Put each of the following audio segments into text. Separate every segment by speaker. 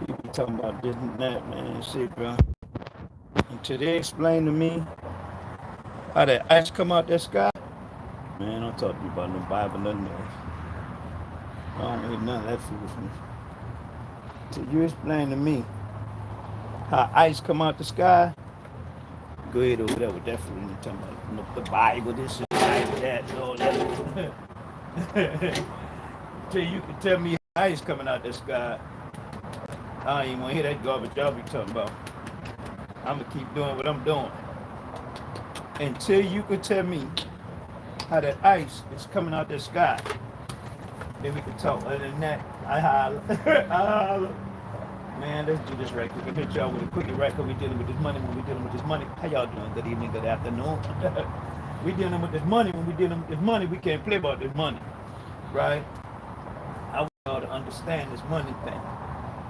Speaker 1: You be talking about this and that, man. Shit, bro. Until they explain to me how that ice come out that sky, man, don't talk to me about no Bible, nothing else. I don't hear none of that foolishness. Till you explain to me how ice come out the sky, go ahead over there with that foolishness. Talking about the Bible, this and Bible, that, and all that. Till you can tell me how ice coming out the sky, I don't even want to hear that garbage y'all be talking about. I'm going to keep doing what I'm doing. Until you can tell me how that ice is coming out the sky, then we can talk. Other than that, I holler. I holler. Man, let's do this right quick. I hit y'all with a quickie right because we dealing with this money when we dealing with this money. How y'all doing? Good evening, good afternoon. We dealing with this money when we dealing with this money. We can't play about this money, right? I want y'all to understand this money thing.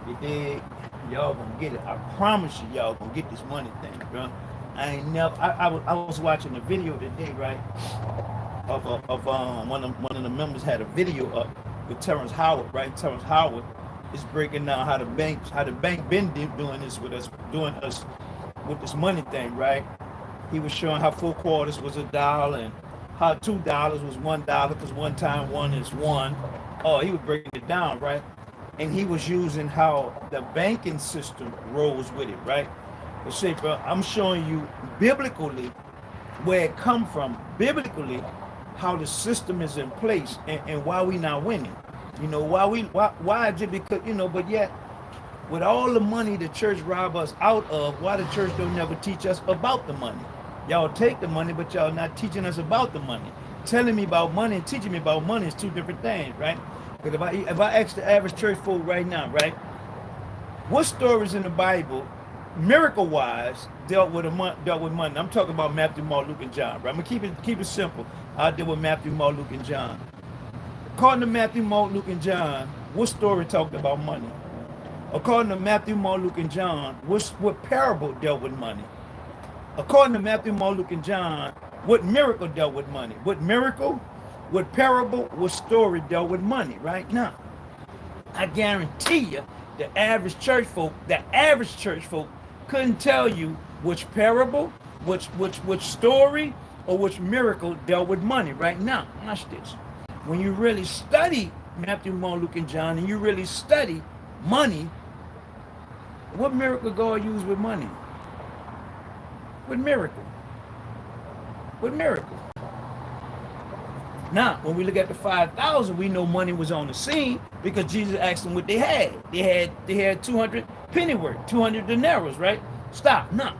Speaker 1: You dig? Y'all gonna get it. I promise you, y'all gonna get this money thing, bro. I ain't never. I was watching a video today, right? Of one of the members had a video up with Terrence Howard, right? Terrence Howard is breaking down how the bank been doing this with us, with this money thing, right? He was showing how 4 quarters was $1 and how $2 was $1 because one time one is one. Oh, he was breaking it down, right? And he was using how the banking system rolls with it, right? But say, bro, I'm showing you biblically where it come from, biblically how the system is in place and why we not winning. You know, why is it because, you know, but yet with all the money the church rob us out of, why the church don't never teach us about the money? Y'all take the money, but y'all not teaching us about the money. Telling me about money and teaching me about money is two different things, right? Because if I ask the average church folk right now, right, what stories in the Bible, miracle-wise, dealt with money? I'm talking about Matthew, Mark, Luke, and John, right? I'm gonna keep it simple. I deal with Matthew, Mark, Luke, and John. According to Matthew, Mark, Luke, and John, what story talked about money? According to Matthew, Mark, Luke, and John, what parable dealt with money? According to Matthew, Mark, Luke, and John, what miracle dealt with money? What miracle, what parable, what story dealt with money, right? Now, I guarantee you, the average church folk couldn't tell you which parable, which story, or which miracle dealt with money, right? Now, watch this. When you really study Matthew, Mark, Luke, and John, and you really study money, what miracle God used with money? What miracle? What miracle? Now, when we look at the 5,000, we know money was on the scene because Jesus asked them what they had. They had 200 pennyworth, 200 denarii, right? Stop. Now,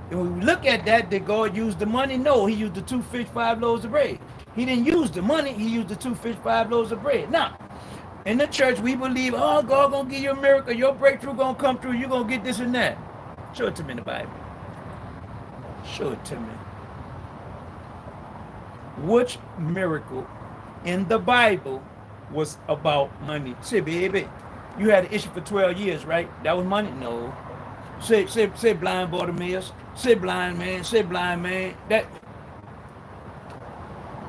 Speaker 1: when we look at that, did God use the money? No, he used the 2 fish, 5 loaves of bread. He didn't use the money, he used the 2 fish, 5 loaves of bread. Now, in the church, we believe, oh, God gonna give you a miracle, your breakthrough gonna come through, you're gonna get this and that. Show it to me in the Bible. Show it to me. Which miracle in the Bible was about money? Say, baby, you had an issue for 12 years, right? That was money? No. Say blind Bartimaeus. Say blind man. Say blind man. That.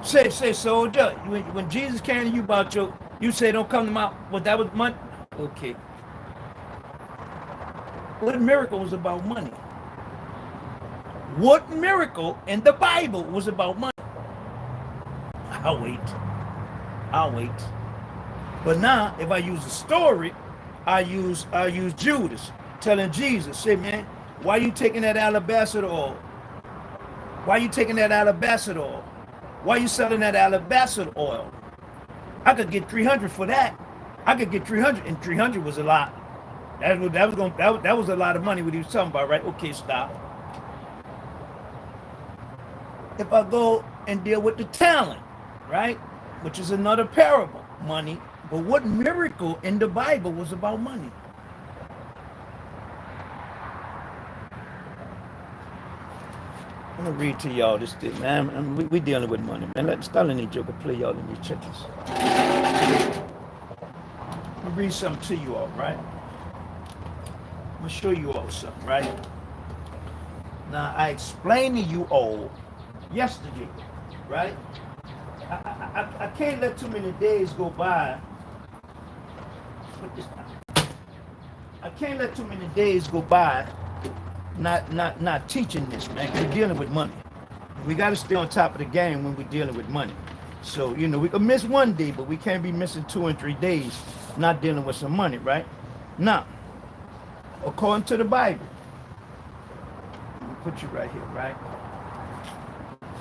Speaker 1: Say soldier. When Jesus came to you about you say don't come to my. Well, that was money. Okay. What miracle was about money? What miracle in the Bible was about money? I'll wait. But now, if I use a story, I use Judas telling Jesus, say, man, why you taking that alabaster oil? Why you taking that alabaster oil? Why you selling that alabaster oil? I could get 300 for that. I could get 300, and 300 was a lot. That was a lot of money what he was talking about, right? Okay, stop. If I go and deal with the talent, right, which is another parable, money. But what miracle in the Bible was about money? I'm gonna read to y'all this thing, man. We dealing with money, man. Let Stalin and Joker play y'all in these churches. Let me read something to you all, right? I'm gonna show you all something, right? Now I explained to you all yesterday, right? I can't let too many days go by. Put this down. I can't let too many days go by not teaching this, man. We're dealing with money. We got to stay on top of the game when we're dealing with money. So, we can miss one day, but we can't be missing 2 and 3 days not dealing with some money, right? Now, according to the Bible, let me put you right here, right?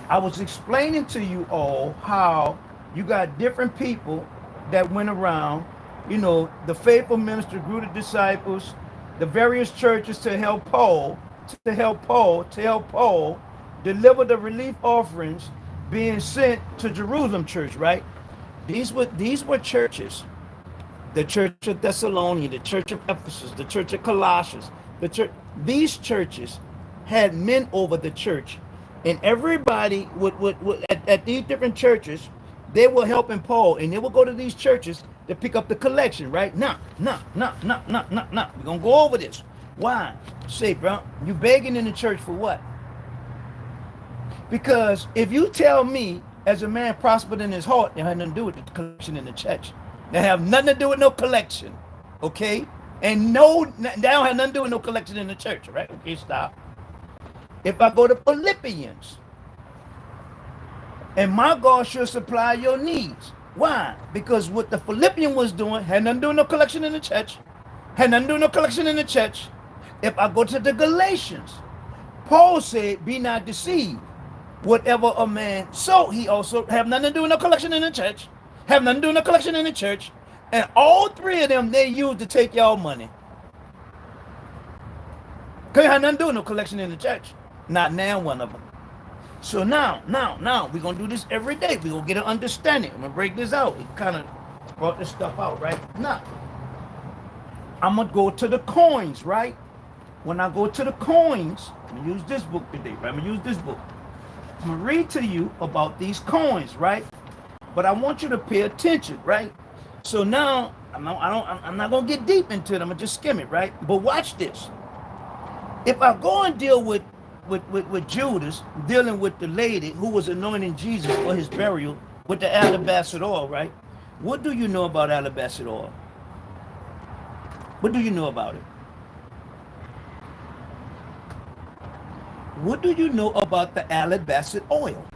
Speaker 1: I was explaining to you all how you got different people that went around, the faithful minister grew the disciples, the various churches to help Paul deliver the relief offerings being sent to Jerusalem church, right? These were churches. The church of Thessalonica, the church of Ephesus, the church of Colossians, these churches had men over the church. And everybody would at these different churches, they were helping Paul, and they would go to these churches to pick up the collection, right? Now. We're gonna go over this. Why? Say, bro, you begging in the church for what? Because if you tell me, as a man prospered in his heart, it had nothing to do with the collection in the church. They have nothing to do with no collection, okay? And they don't have nothing to do with no collection in the church, right? Okay, stop. If I go to Philippians, and my God should supply your needs. Why? Because what the Philippian was doing had nothing to do with no collection in the church. Had nothing to do with no collection in the church. If I go to the Galatians, Paul said, be not deceived. Whatever a man sow, he also have nothing to do with no collection in the church. Have nothing to do with no collection in the church. And all three of them, they used to take y'all money. Because have nothing to do with no collection in the church. Not now, one of them. So now, we're going to do this every day. We're going to get an understanding. I'm going to break this out. It kind of brought this stuff out, right? Now, I'm going to go to the coins, right? When I go to the coins, I'm going to use this book today, right? I'm going to use this book. I'm going to read to you about these coins, right? But I want you to pay attention, right? So now, I'm not going to get deep into it. I'm going to just skim it, right? But watch this. If I go and deal with Judas, dealing with the lady who was anointing Jesus for his burial with the alabaster oil, right? What do you know about alabaster oil? What do you know about it? What do you know about the alabaster oil?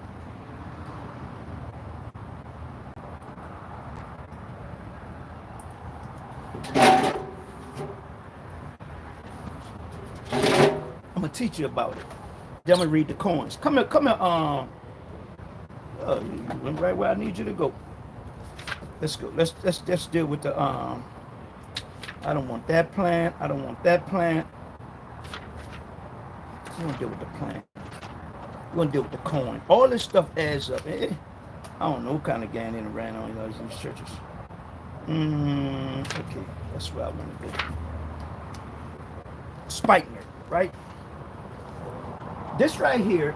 Speaker 1: I'm gonna teach you about it. Then I'm gonna read the coins. Come here, you went right where I need you to go. Let's go. Let's deal with the I don't want that plant. I don't want that plant. We're gonna deal with the plant. We're gonna deal with the coin. All this stuff adds up. I don't know what kind of gang in ran on these churches. Okay, that's where I want to go. Spikener, right? This right here.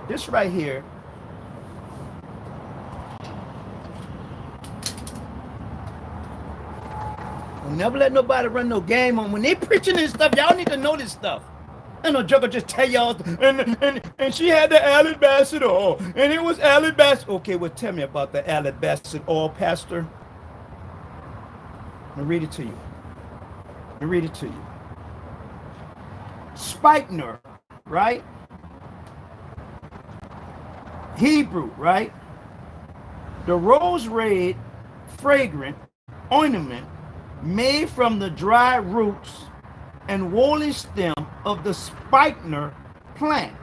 Speaker 1: We'll never let nobody run no game on. When they preaching this stuff, y'all need to know this stuff. And no joker just tell y'all, and she had the alabaster oil, and it was alabaster. Okay, well, tell me about the alabaster oil, Pastor. Let me read it to you. Spikenard, right? Hebrew, right? The rose red, fragrant ointment made from the dry roots and woolly stem of the spikenard plant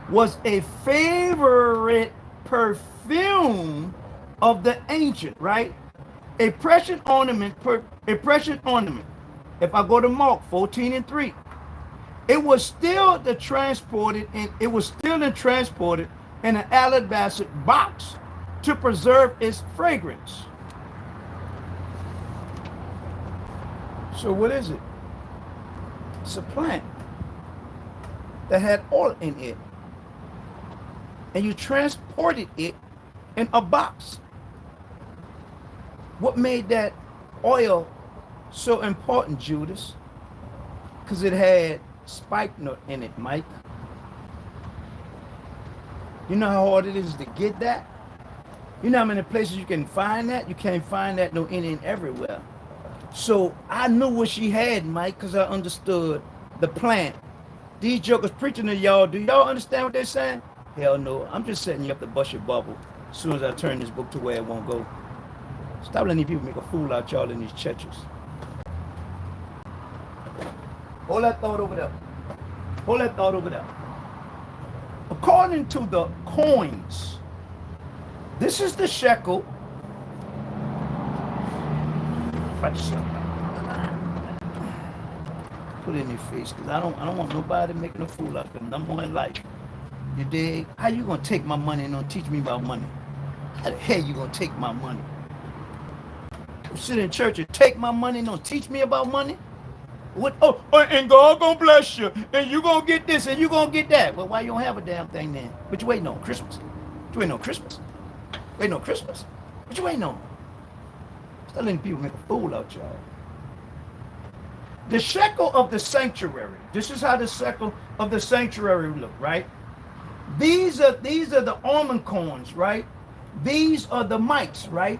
Speaker 1: was a favorite perfume of the ancient, right? A precious ornament. If I go to Mark 14:3, it was still transported in an alabaster box to preserve its fragrance. So what is it? It's a plant that had oil in it, and you transported it in a box. What made that oil so important, Judas? Because it had spikenard in it, Mike. You know how hard it is to get that? You know how many places you can find that? You can't find that no in and everywhere. So I knew what she had, Mike, because I understood the plan. These jokers preaching to y'all. Do y'all understand what they're saying? Hell no. I'm just setting you up to bust your bubble as soon as I turn this book to where it won't go. Stop letting these people make a fool out y'all in these churches. Hold that thought over there. Hold that thought over there. According to the coins, this is the shekel. Put it in your face, because I don't want nobody making a fool out of them. I'm more in life. You dig? How you gonna take my money and don't teach me about money? How the hell you gonna take my money? You sit in church and take my money and don't teach me about money? What? Oh, and God gonna bless you, and you gonna get this, and you gonna get that. Well, why you don't have a damn thing then? What you waiting on? Christmas? What you waiting on? Christmas? Waiting on Christmas? What you waiting on? Stop letting people make a fool out y'all. The shekel of the sanctuary. This is how the shekel of the sanctuary look, right? These are the almond coins, right? These are the mites, right?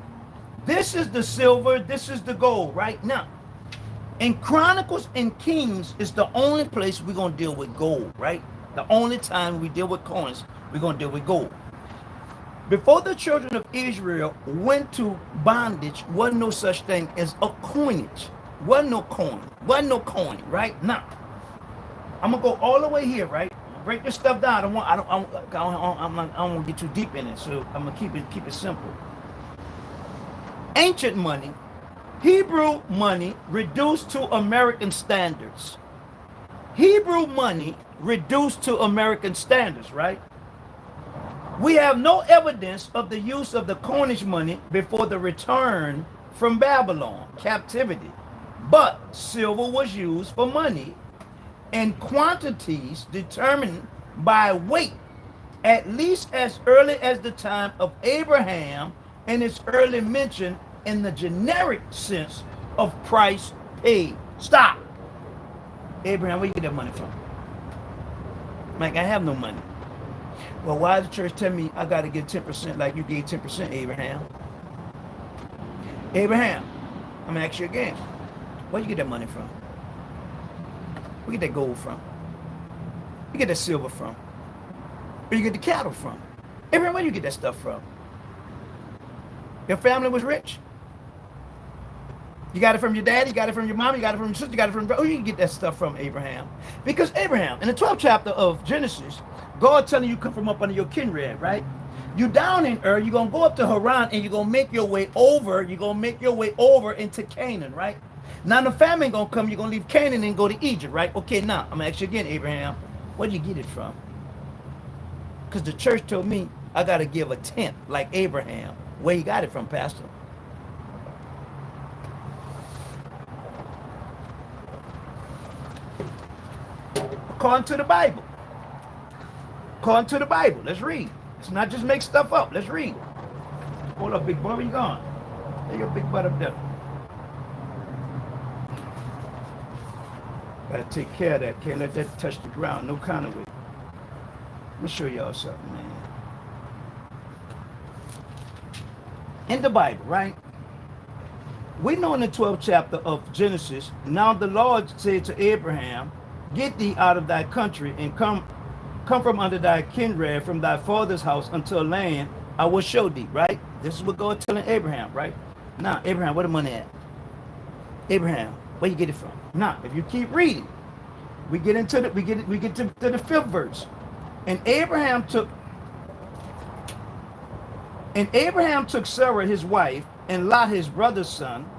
Speaker 1: This is the silver. This is the gold, right? Now, in Chronicles and Kings is the only place we're gonna deal with gold, right? The only time we deal with coins, we're gonna deal with gold. Before the children of Israel went to bondage, wasn't no such thing as a coinage. Wasn't no coin, right? Now, I'm gonna go all the way here, right? Break this stuff down. I don't want to get too deep in it, so I'm gonna keep it simple. Ancient money, Hebrew money reduced to American standards. Hebrew money reduced to American standards, right? We have no evidence of the use of the coinage money before the return from Babylon captivity. But silver was used for money in quantities determined by weight, at least as early as the time of Abraham, and its early mention in the generic sense of price paid. Stop. Abraham, where you get that money from? Mike, I have no money. Well, why does the church tell me I got to give 10% like you gave 10%, Abraham? Abraham, I'm going to ask you again. Where you get that money from? Where you get that gold from? Where you get that silver from? Where you get the cattle from? Abraham, where you get that stuff from? Your family was rich? You got it from your dad, you got it from your mom, you got it from your sister, you got it from... Where you get that stuff from, Abraham? Because Abraham, in the 12th chapter of Genesis, God telling you come from up under your kindred, right? You down in Ur, you're going to go up to Haran, and you're going to make your way over, into Canaan, right? Now the famine gonna come, you're gonna leave Canaan and go to Egypt, right? Okay, now I'm gonna ask you again, Abraham, where do you get it from? Because the church told me I gotta give a tenth like Abraham. Where you got it from, Pastor? According to the Bible. According to the Bible. Let's read. Let's not just make stuff up. Let's read. Hold up, big boy, where you going? There your big butt up there. Gotta take care of that. Can't let that touch the ground. No kind of way. Let me show y'all something, man. In the Bible, right? We know in the 12th chapter of Genesis, now the Lord said to Abraham, get thee out of thy country and come from under thy kindred, from thy father's house unto a land I will show thee, right? This is what God telling Abraham, right? Now, Abraham, where the money at? Abraham, where you get it from? Now, if you keep reading, we get to the 5th verse. And Abraham took Sarah his wife, and Lot his brother's son,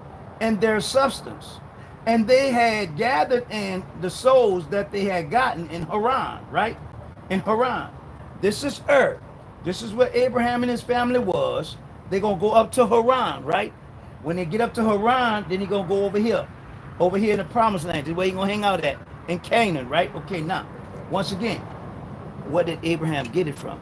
Speaker 1: and their substance. And they had gathered in the souls that they had gotten in Haran, right? In Haran. This is Ur. This is where Abraham and his family was. They're going to go up to Haran, right? When they get up to Haran, then he's going to go over here. Over here in the promised land. This is where he's going to hang out at. In Canaan, right? Okay, now, once again, where did Abraham get it from?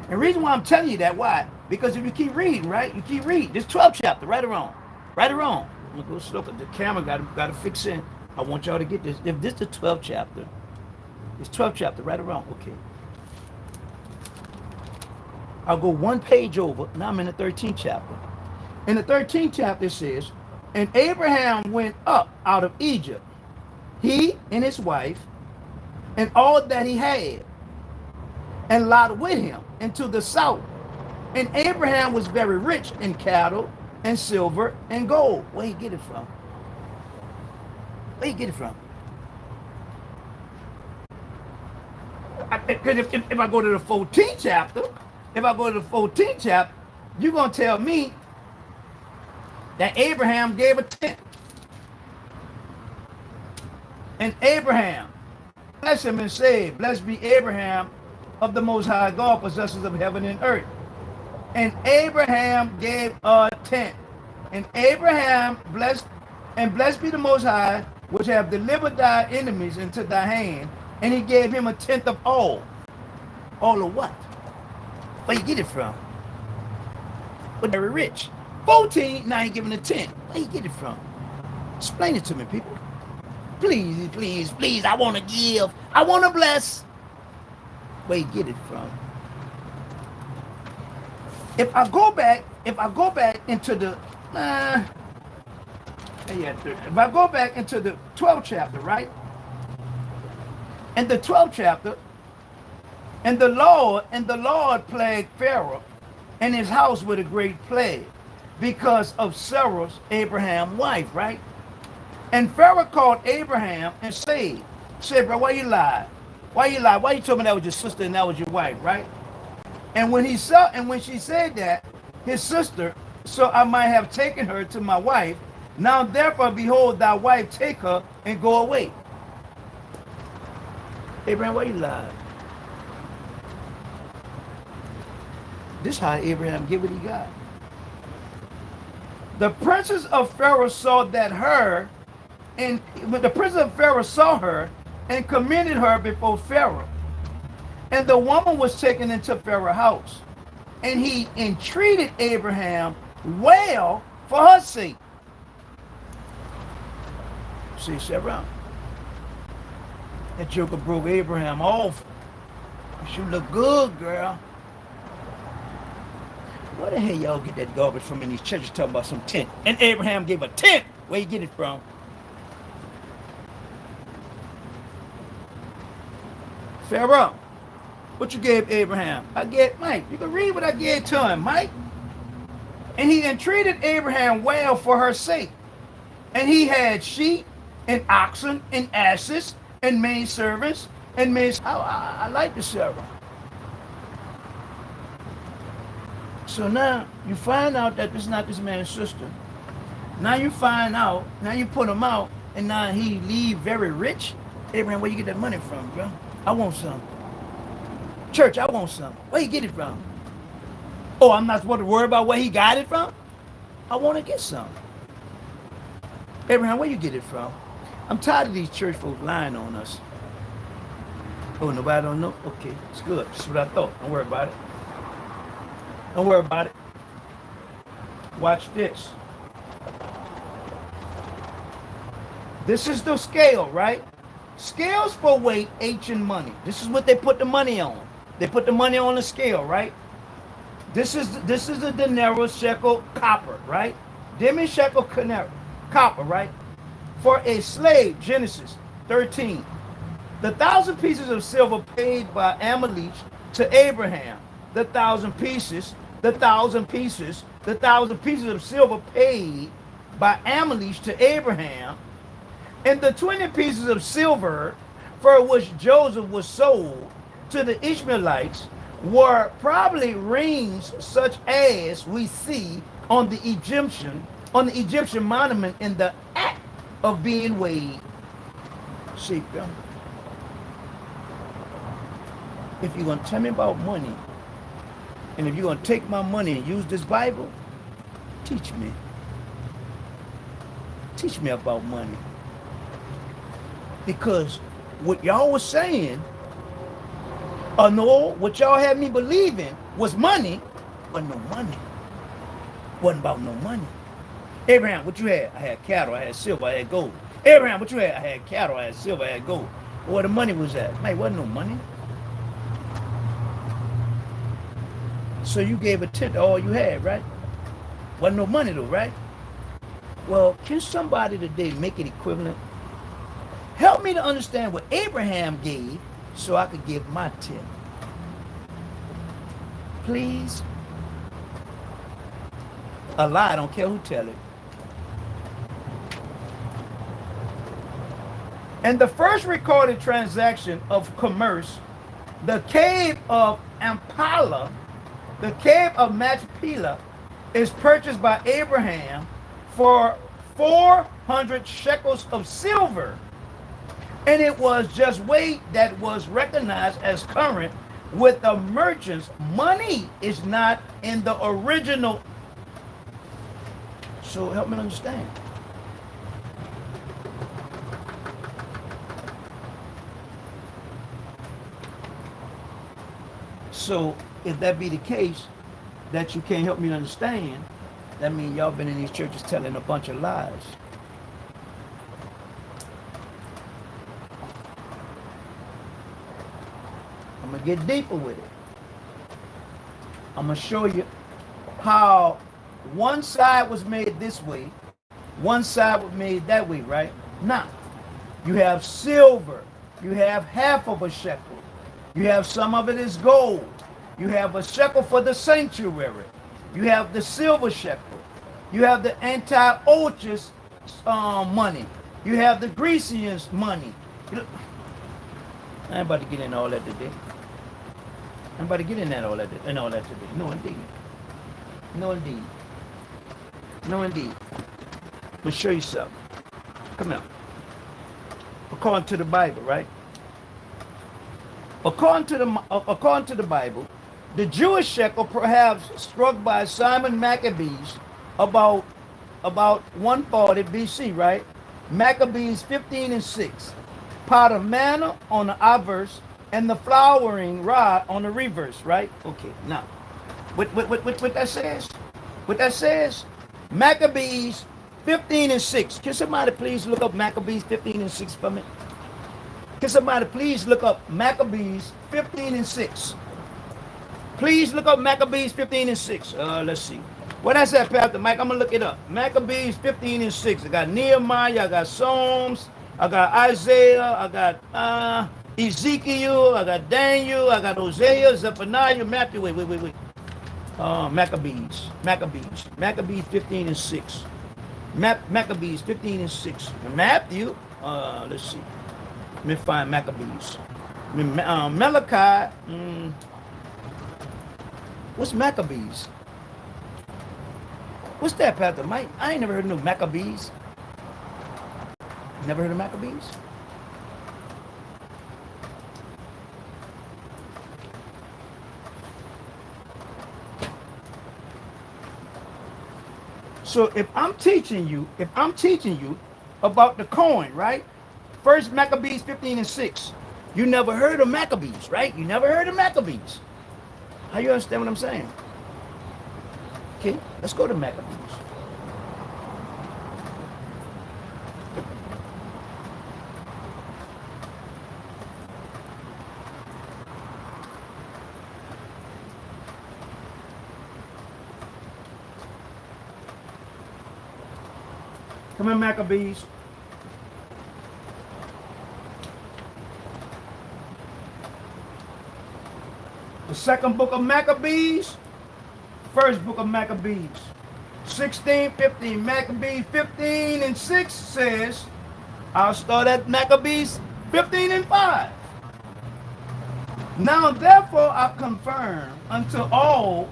Speaker 1: And the reason why I'm telling you that, why? Because if you keep reading, right? You keep reading. This 12th chapter, right or wrong? Right or wrong? I'm going to go slow. The camera got to fix in. I want y'all to get this. If this is the 12th chapter, it's 12th chapter, right or wrong? Okay. I'll go one page over. Now I'm in the 13th chapter. In the 13th chapter, it says, And Abraham went up out of Egypt, he and his wife, and all that he had, and Lot with him into the south. And Abraham was very rich in cattle and silver and gold. Where he get it from? Where he get it from? Because if I go to the 14th chapter, you're going to tell me that Abraham gave a tenth. And Abraham, bless him and say, blessed be Abraham of the Most High God, possessors of heaven and earth. And Abraham gave a tenth. And Abraham blessed be the Most High, which have delivered thy enemies into thy hand. And he gave him a tenth of all. All of what? Where you get it from? But very rich. 14, now he giving a 10. Where you get it from? Explain it to me, people. Please, please, please. I want to give. I want to bless. Where you get it from? If I go back into the if I go back into the 12th chapter, right? In the 12th chapter, and the Lord plagued Pharaoh and his house with a great plague because of Sarah's Abraham's wife, right? And Pharaoh called Abraham and said, bro, why you lie? Why you lie? Why you told me that was your sister and that was your wife, right? And when she said that, his sister, so I might have taken her to my wife. Now therefore, behold, thy wife, take her and go away. Abraham, why you lie? This is how Abraham get what he got. The princes of Pharaoh saw her and commended her before Pharaoh. And the woman was taken into Pharaoh's house. And he entreated Abraham well for her sake. See, Sarah, that joker broke Abraham off. You look good, girl. Where the hell y'all get that garbage from in these churches talking about some tent? And Abraham gave a tent. Where you get it from? Pharaoh, what you gave Abraham? I gave Mike. You can read what I gave to him, Mike. And he entreated Abraham well for her sake. And he had sheep and oxen and asses and maidservants and maids. I like the Sarah. So now you find out that this is not this man's sister. Now you find out, now you put him out, and now he leave very rich. Abraham, where you get that money from, bro? I want some. Church, I want some. Where you get it from? Oh, I'm not supposed to worry about where he got it from? I want to get some. Abraham, where you get it from? I'm tired of these church folks lying on us. Oh, nobody don't know? Okay, it's good. That's what I thought. Don't worry about it. Don't worry about it. Watch this. This is the scale, right? Scales for weight, ancient money. This is what they put the money on. They put the money on the scale, right? This is a denaro shekel copper, right? Demi shekel copper, right? For a slave, Genesis 13. The 1,000 pieces of silver paid by Amalek to Abraham. The 1,000 pieces of silver paid by Amalek to Abraham, and the 20 pieces of silver for which Joseph was sold to the Ishmaelites were probably rings such as we see on the Egyptian monument in the act of being weighed. See, if you're going to tell me about money, and if you're going to take my money and use this Bible, teach me. Teach me about money. Because what y'all was saying, what y'all had me believing was money, wasn't no money. Wasn't about no money. Abraham, what you had? I had cattle, I had silver, I had gold. Abraham, what you had? I had cattle, I had silver, I had gold. Where the money was at? Man, wasn't no money. So you gave a tenth of all you had, right? Wasn't no money though, right? Well, can somebody today make it equivalent? Help me to understand what Abraham gave so I could give my 10. Please. A lie, I don't care who tell it. And the first recorded transaction of commerce, the cave of Ampala, the cave of Machpelah, is purchased by Abraham for 400 shekels of silver. And it was just weight that was recognized as current with the merchants. Money is not in the original. So help me understand. So if that be the case, that you can't help me understand, that means y'all been in these churches telling a bunch of lies. I'm going to get deeper with it. I'm going to show you how one side was made this way, one side was made that way, right? Now, you have silver. You have half of a shekel. You have some of it is gold. You have a shekel for the sanctuary. You have the silver shekel. You have the Antiochus money. You have the Grecians money. I ain't about to get into all that today. I'm about to get into all that today. No, indeed. No, indeed. No, indeed. I'm going to show you something. Come here. According to the Bible, right? According to the Bible, the Jewish shekel, perhaps struck by Simon Maccabees about 140 BC, right? Maccabees 15 and 6. Pot of manna on the obverse and the flowering rod on the reverse, right? Okay, now, what that says? What that says? Maccabees 15 and 6. Can somebody please look up Maccabees 15 and 6 for me? Can somebody please look up Maccabees 15 and 6? Please look up Maccabees 15 and 6. Let's see. What I said, Pastor Mike, I'm going to look it up. Maccabees 15 and 6. I got Nehemiah, I got Psalms, I got Isaiah, I got Ezekiel, I got Daniel, I got Hosea, Zephaniah, Matthew. Wait. Maccabees 15 and 6. Maccabees 15 and 6. Matthew, let's see. Let me find Maccabees. Malachi. What's Maccabees? What's that, Pastor Mike? I ain't never heard of no Maccabees. Never heard of Maccabees? So if I'm teaching you about the coin, right? First Maccabees 15 and 6. You never heard of Maccabees, right? You never heard of Maccabees. How you understand what I'm saying? Okay, let's go to Maccabees. Come in, Maccabees. The second book of Maccabees, first book of Maccabees, 16, 15. Maccabees 15 and 6 says, I'll start at Maccabees 15 and 5. Now therefore I confirm unto all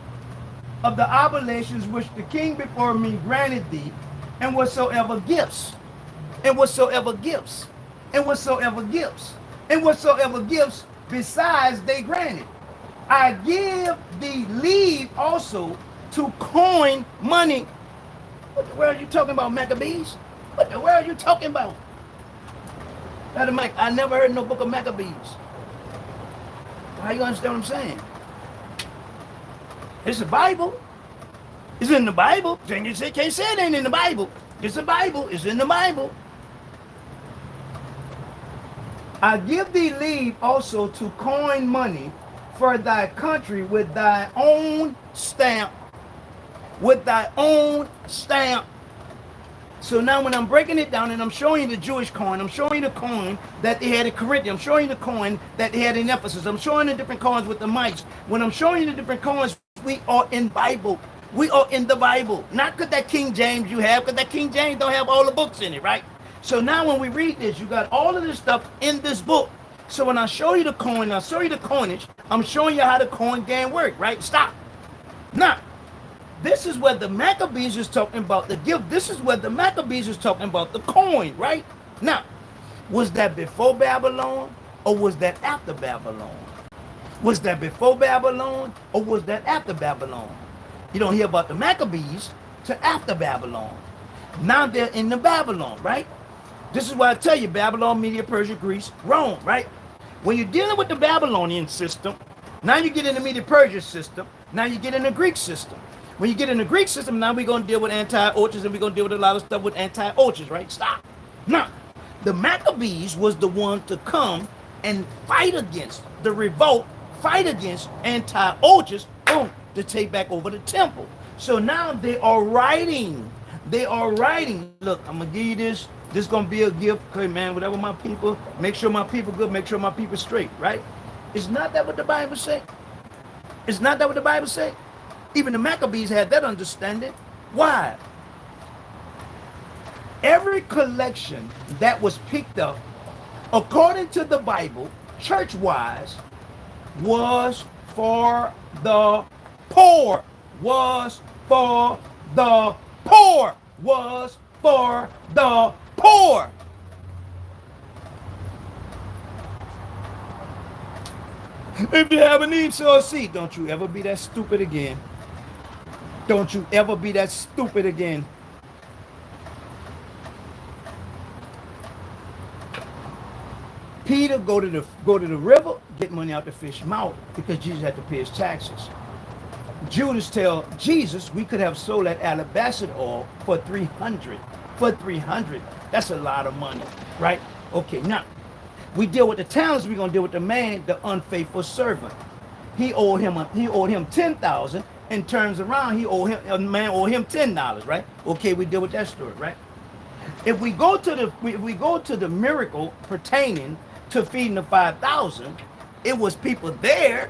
Speaker 1: of the oblations which the king before me granted thee, and whatsoever gifts, besides they granted. I give thee leave also to coin money. What the world are you talking about, Maccabees? What the world are you talking about? Brother Mike, I never heard no book of Maccabees. How you understand what I'm saying? It's the Bible. It's in the Bible. Then you can't say it ain't in the Bible. It's the Bible. It's in the Bible. I give thee leave also to coin money for thy country with thy own stamp. With thy own stamp. So now when I'm breaking it down and I'm showing you the Jewish coin, I'm showing you the coin that they had in Corinth, I'm showing you the coin that they had in Ephesus, I'm showing the different coins with the mics. When I'm showing you the different coins, we are in Bible. We are in the Bible. Not because that King James you have, because that King James don't have all the books in it, right? So now when we read this, you got all of this stuff in this book. So when I show you the coin, I show you the coinage, I'm showing you how the coin game work, right? Stop. Now, this is where the Maccabees is talking about the gift. This is where the Maccabees is talking about the coin, right? Now, was that before Babylon or was that after Babylon? Was that before Babylon or was that after Babylon? You don't hear about the Maccabees till after Babylon. Now they're in the Babylon, right? This is why I tell you Babylon, Media, Persia, Greece, Rome, right? When you're dealing with the Babylonian system, now you get in the Media Persia system, now you get in the Greek system. When you get in the Greek system, now we're going to deal with Antiochus and we're going to deal with a lot of stuff with Antiochus, right? Stop. Now, the Maccabees was the one to come and fight against the revolt, fight against Antiochus, boom, to take back over the temple. So now they are writing. They are writing. Look, I'm going to give you this. This is going to be a gift. Okay, man, whatever my people, make sure my people good, make sure my people straight, right? Is not that what the Bible say? Is not that what the Bible say? Even the Maccabees had that understanding. Why? Every collection that was picked up, according to the Bible, church-wise, was for the poor. Was for the poor. Was for the poor. If you have a need, sow a seed. Don't you ever be that stupid again. Don't you ever be that stupid again. Peter go to the river, get money out the fish mouth because Jesus had to pay his taxes. Judas tell Jesus we could have sold that alabaster oil for 300. For 300. That's a lot of money, right? Okay, now we deal with the talents, we're gonna deal with the man, the unfaithful servant. He owed him 10,000. And turns around, a man owed him $10, right? Okay, we deal with that story, right? If we go to the miracle pertaining to feeding the 5,000, it was people there,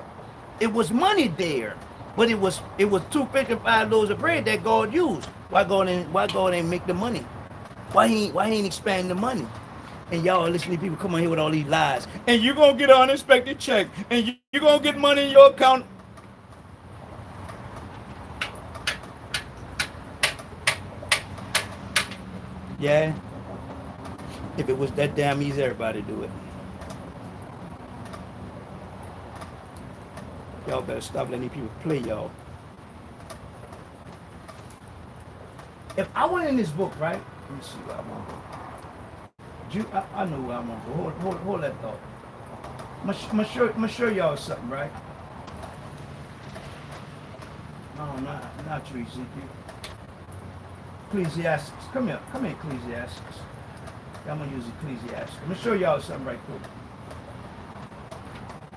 Speaker 1: it was money there, but it was 255 loaves of bread that God used. Why God ain't make the money? Why he ain't expand the money? And y'all listening to people come on here with all these lies. And you're gonna get an unexpected check, and you're gonna get money in your account. Yeah, if it was that damn easy, everybody do it. Y'all better stop letting people play y'all. If I went in this book, right? Let me see where I want to go. I know where I want to go. Hold that thought. I'm gonna show y'all something, right? No, not you, Ezekiel. Ecclesiastes. Come here, Ecclesiastes. I'm gonna use Ecclesiastes. I'm gonna show y'all something right quick.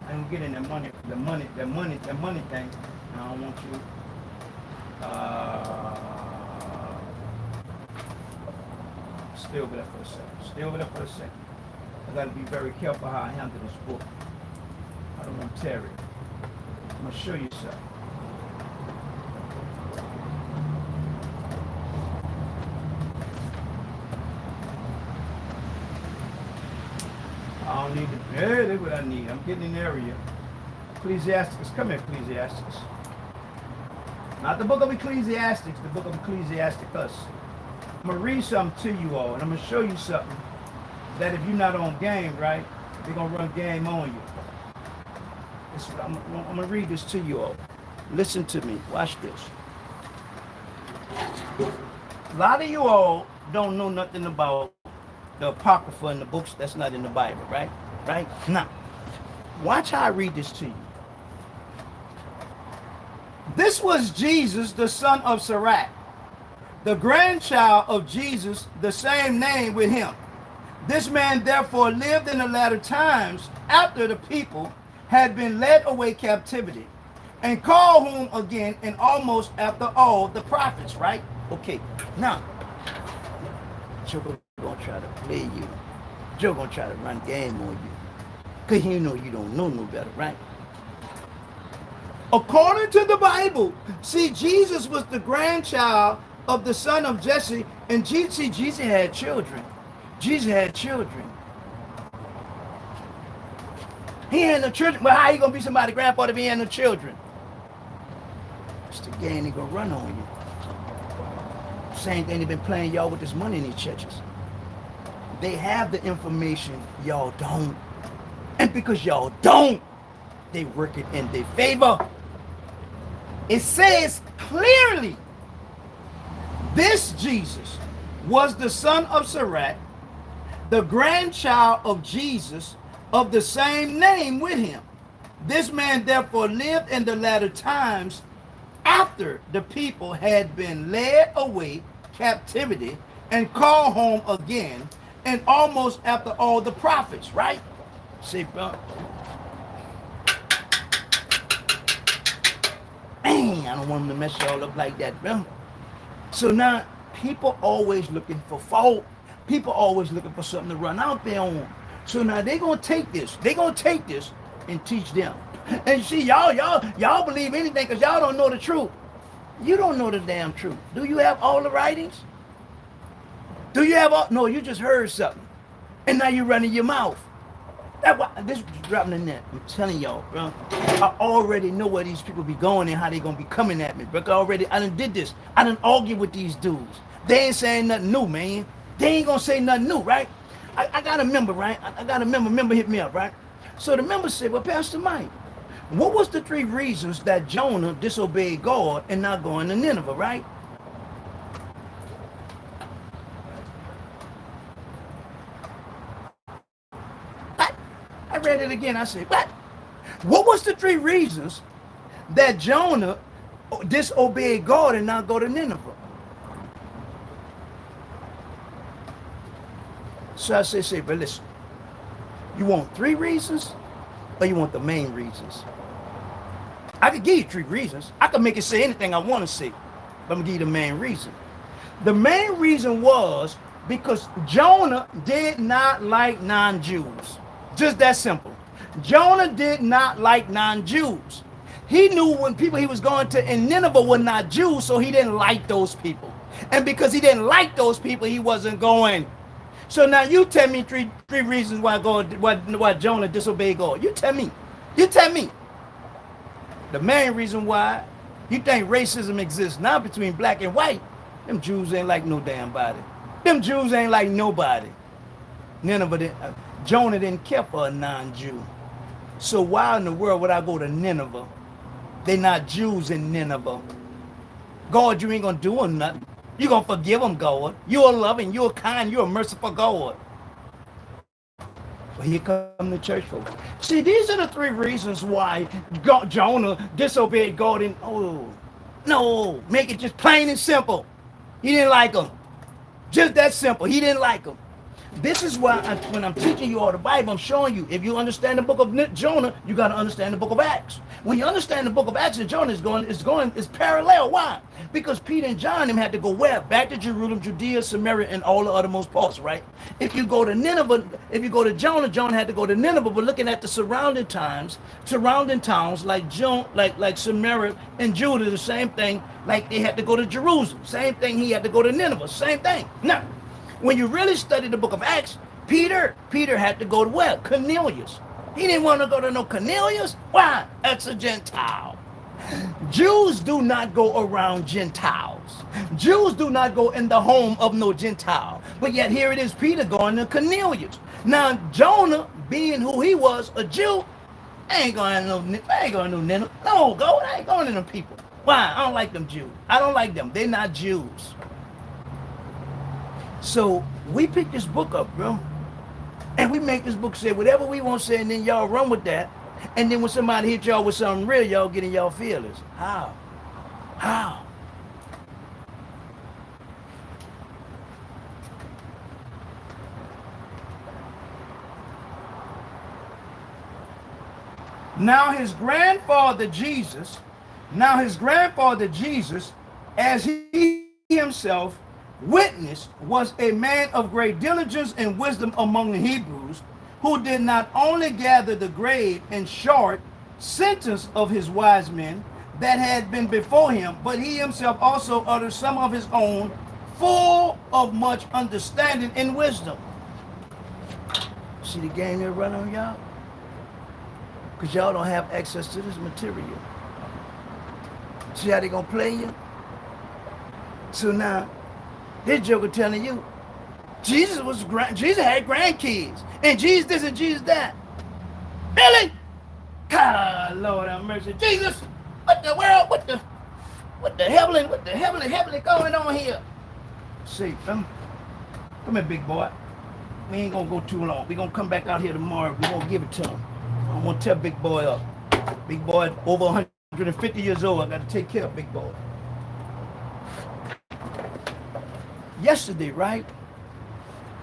Speaker 1: I'm gonna get in that money thing. And I don't want you. Stay over there for a second. I gotta be very careful how I handle this book. I don't want to tear it. I'm gonna show you something. I don't need to. Hey, that's what I need. I'm getting in the area. Ecclesiastes. Come here, Ecclesiastes. Not the book of Ecclesiastes, the book of Ecclesiasticus. I'm going to read something to you all, and I'm going to show you something that if you're not on game, right, they're going to run game on you. I'm going to read this to you all. Listen to me. Watch this. A lot of you all don't know nothing about the Apocrypha and the books that's not in the Bible, right? Right? Now, watch how I read this to you. This was Jesus, the son of Sirach, the grandchild of Jesus, the same name with him. This man therefore lived in the latter times after the people had been led away captivity, and called whom again and almost after all the prophets, right? Okay, now, Joker gonna try to play you. Joker gonna try to run game on you. Because you know you don't know no better, right? According to the Bible, see, Jesus was the grandchild of the son of Jesse, and Jesus had children. Jesus had children. He had no children. But how you gonna be somebody's grandpa if he had no children? It's the game they gonna run on you. Same thing they've been playing y'all with this money in these churches. They have the information, y'all don't. And because y'all don't, they work it in their favor. It says clearly, this Jesus was the son of Sirach, the grandchild of Jesus, of the same name with him. This man therefore lived in the latter times after the people had been led away captivity and called home again, and almost after all the prophets, right? See, bro. Man, I don't want them to mess y'all up like that, bro. So now, people always looking for fault. People always looking for something to run out there on. So now they're going to take this. They're going to take this and teach them. And see, y'all believe anything because y'all don't know the truth. You don't know the damn truth. Do you have all the writings? Do you have all? No, you just heard something. And now you're running your mouth. That's why this is dropping in there. I'm telling y'all, bro. I already know where these people be going and how they gonna be coming at me. Bro, I done did this. I done argued with these dudes. They ain't saying nothing new, man. They ain't gonna say nothing new, right? I got a member, right? I got a member hit me up, right? So the member said, well, Pastor Mike, what was the 3 reasons that Jonah disobeyed God and not going to Nineveh, right? I read it again. I said, what? What was the 3 reasons that Jonah disobeyed God and not go to Nineveh? So I said, but listen, you want 3 reasons or you want the main reasons? I could give you 3 reasons. I could make it say anything I want to say, but I'm going to give you the main reason. The main reason was because Jonah did not like non-Jews. Just that simple. Jonah did not like non-Jews. He knew when people he was going to in Nineveh were not Jews, so he didn't like those people. And because he didn't like those people, he wasn't going. So now you tell me three reasons why Jonah disobeyed God. You tell me. You tell me. The main reason why you think racism exists now between black and white, them Jews ain't like no damn body. Them Jews ain't like nobody. Jonah didn't care for a non-Jew. So why in the world would I go to Nineveh? They not Jews in Nineveh. God, you ain't gonna do them nothing. You gonna forgive them, God. You're loving, you're kind, you're a merciful God. But here come the church folks. See, these are the 3 reasons why Jonah disobeyed God. And no, make it just plain and simple. He didn't like them. Just that simple. He didn't like them. This is why when I'm teaching you all the Bible, I'm showing you, if you understand the book of Jonah, you got to understand the book of Acts. When you understand the book of Acts and Jonah is parallel. Why? Because Peter and John them had to go where? Back to Jerusalem, Judea, Samaria, and all the othermost parts, right? If you go to Nineveh, if you go to Jonah had to go to Nineveh, but looking at the surrounding towns like Samaria and Judah, the same thing, like they had to go to Jerusalem. Same thing, he had to go to Nineveh. Same thing. Now, when you really study the book of Acts, Peter had to go to where? Cornelius. He didn't want to go to no Cornelius. Why? That's a Gentile. Jews do not go around Gentiles. Jews do not go in the home of no Gentile. But yet here it is, Peter going to Cornelius. Now Jonah, being who he was, a Jew, I ain't going to no Nineveh. No, I ain't going to them people. Why? I don't like them Jews. I don't like them. They're not Jews. So we pick this book up, bro, and we make this book say whatever we want to say, and then y'all run with that. And then when somebody hit y'all with something real, y'all get in y'all feelings. How? Now his grandfather Jesus, as he himself witness was a man of great diligence and wisdom among the Hebrews, who did not only gather the grave and short sentence of his wise men that had been before him, but he himself also uttered some of his own, full of much understanding and wisdom. See the game they're running on y'all? Because y'all don't have access to this material. See how they gonna play you? So now, this joker telling you, Jesus had grandkids, and Jesus this and Jesus that. Really? God, Lord have mercy. Jesus, what the world, what the heavenly going on here? See, come here, big boy. We ain't gonna go too long. We gonna come back out here tomorrow. We gonna give it to him. I'm gonna tell big boy up. Big boy over 150 years old. I gotta take care of big boy. Yesterday, right?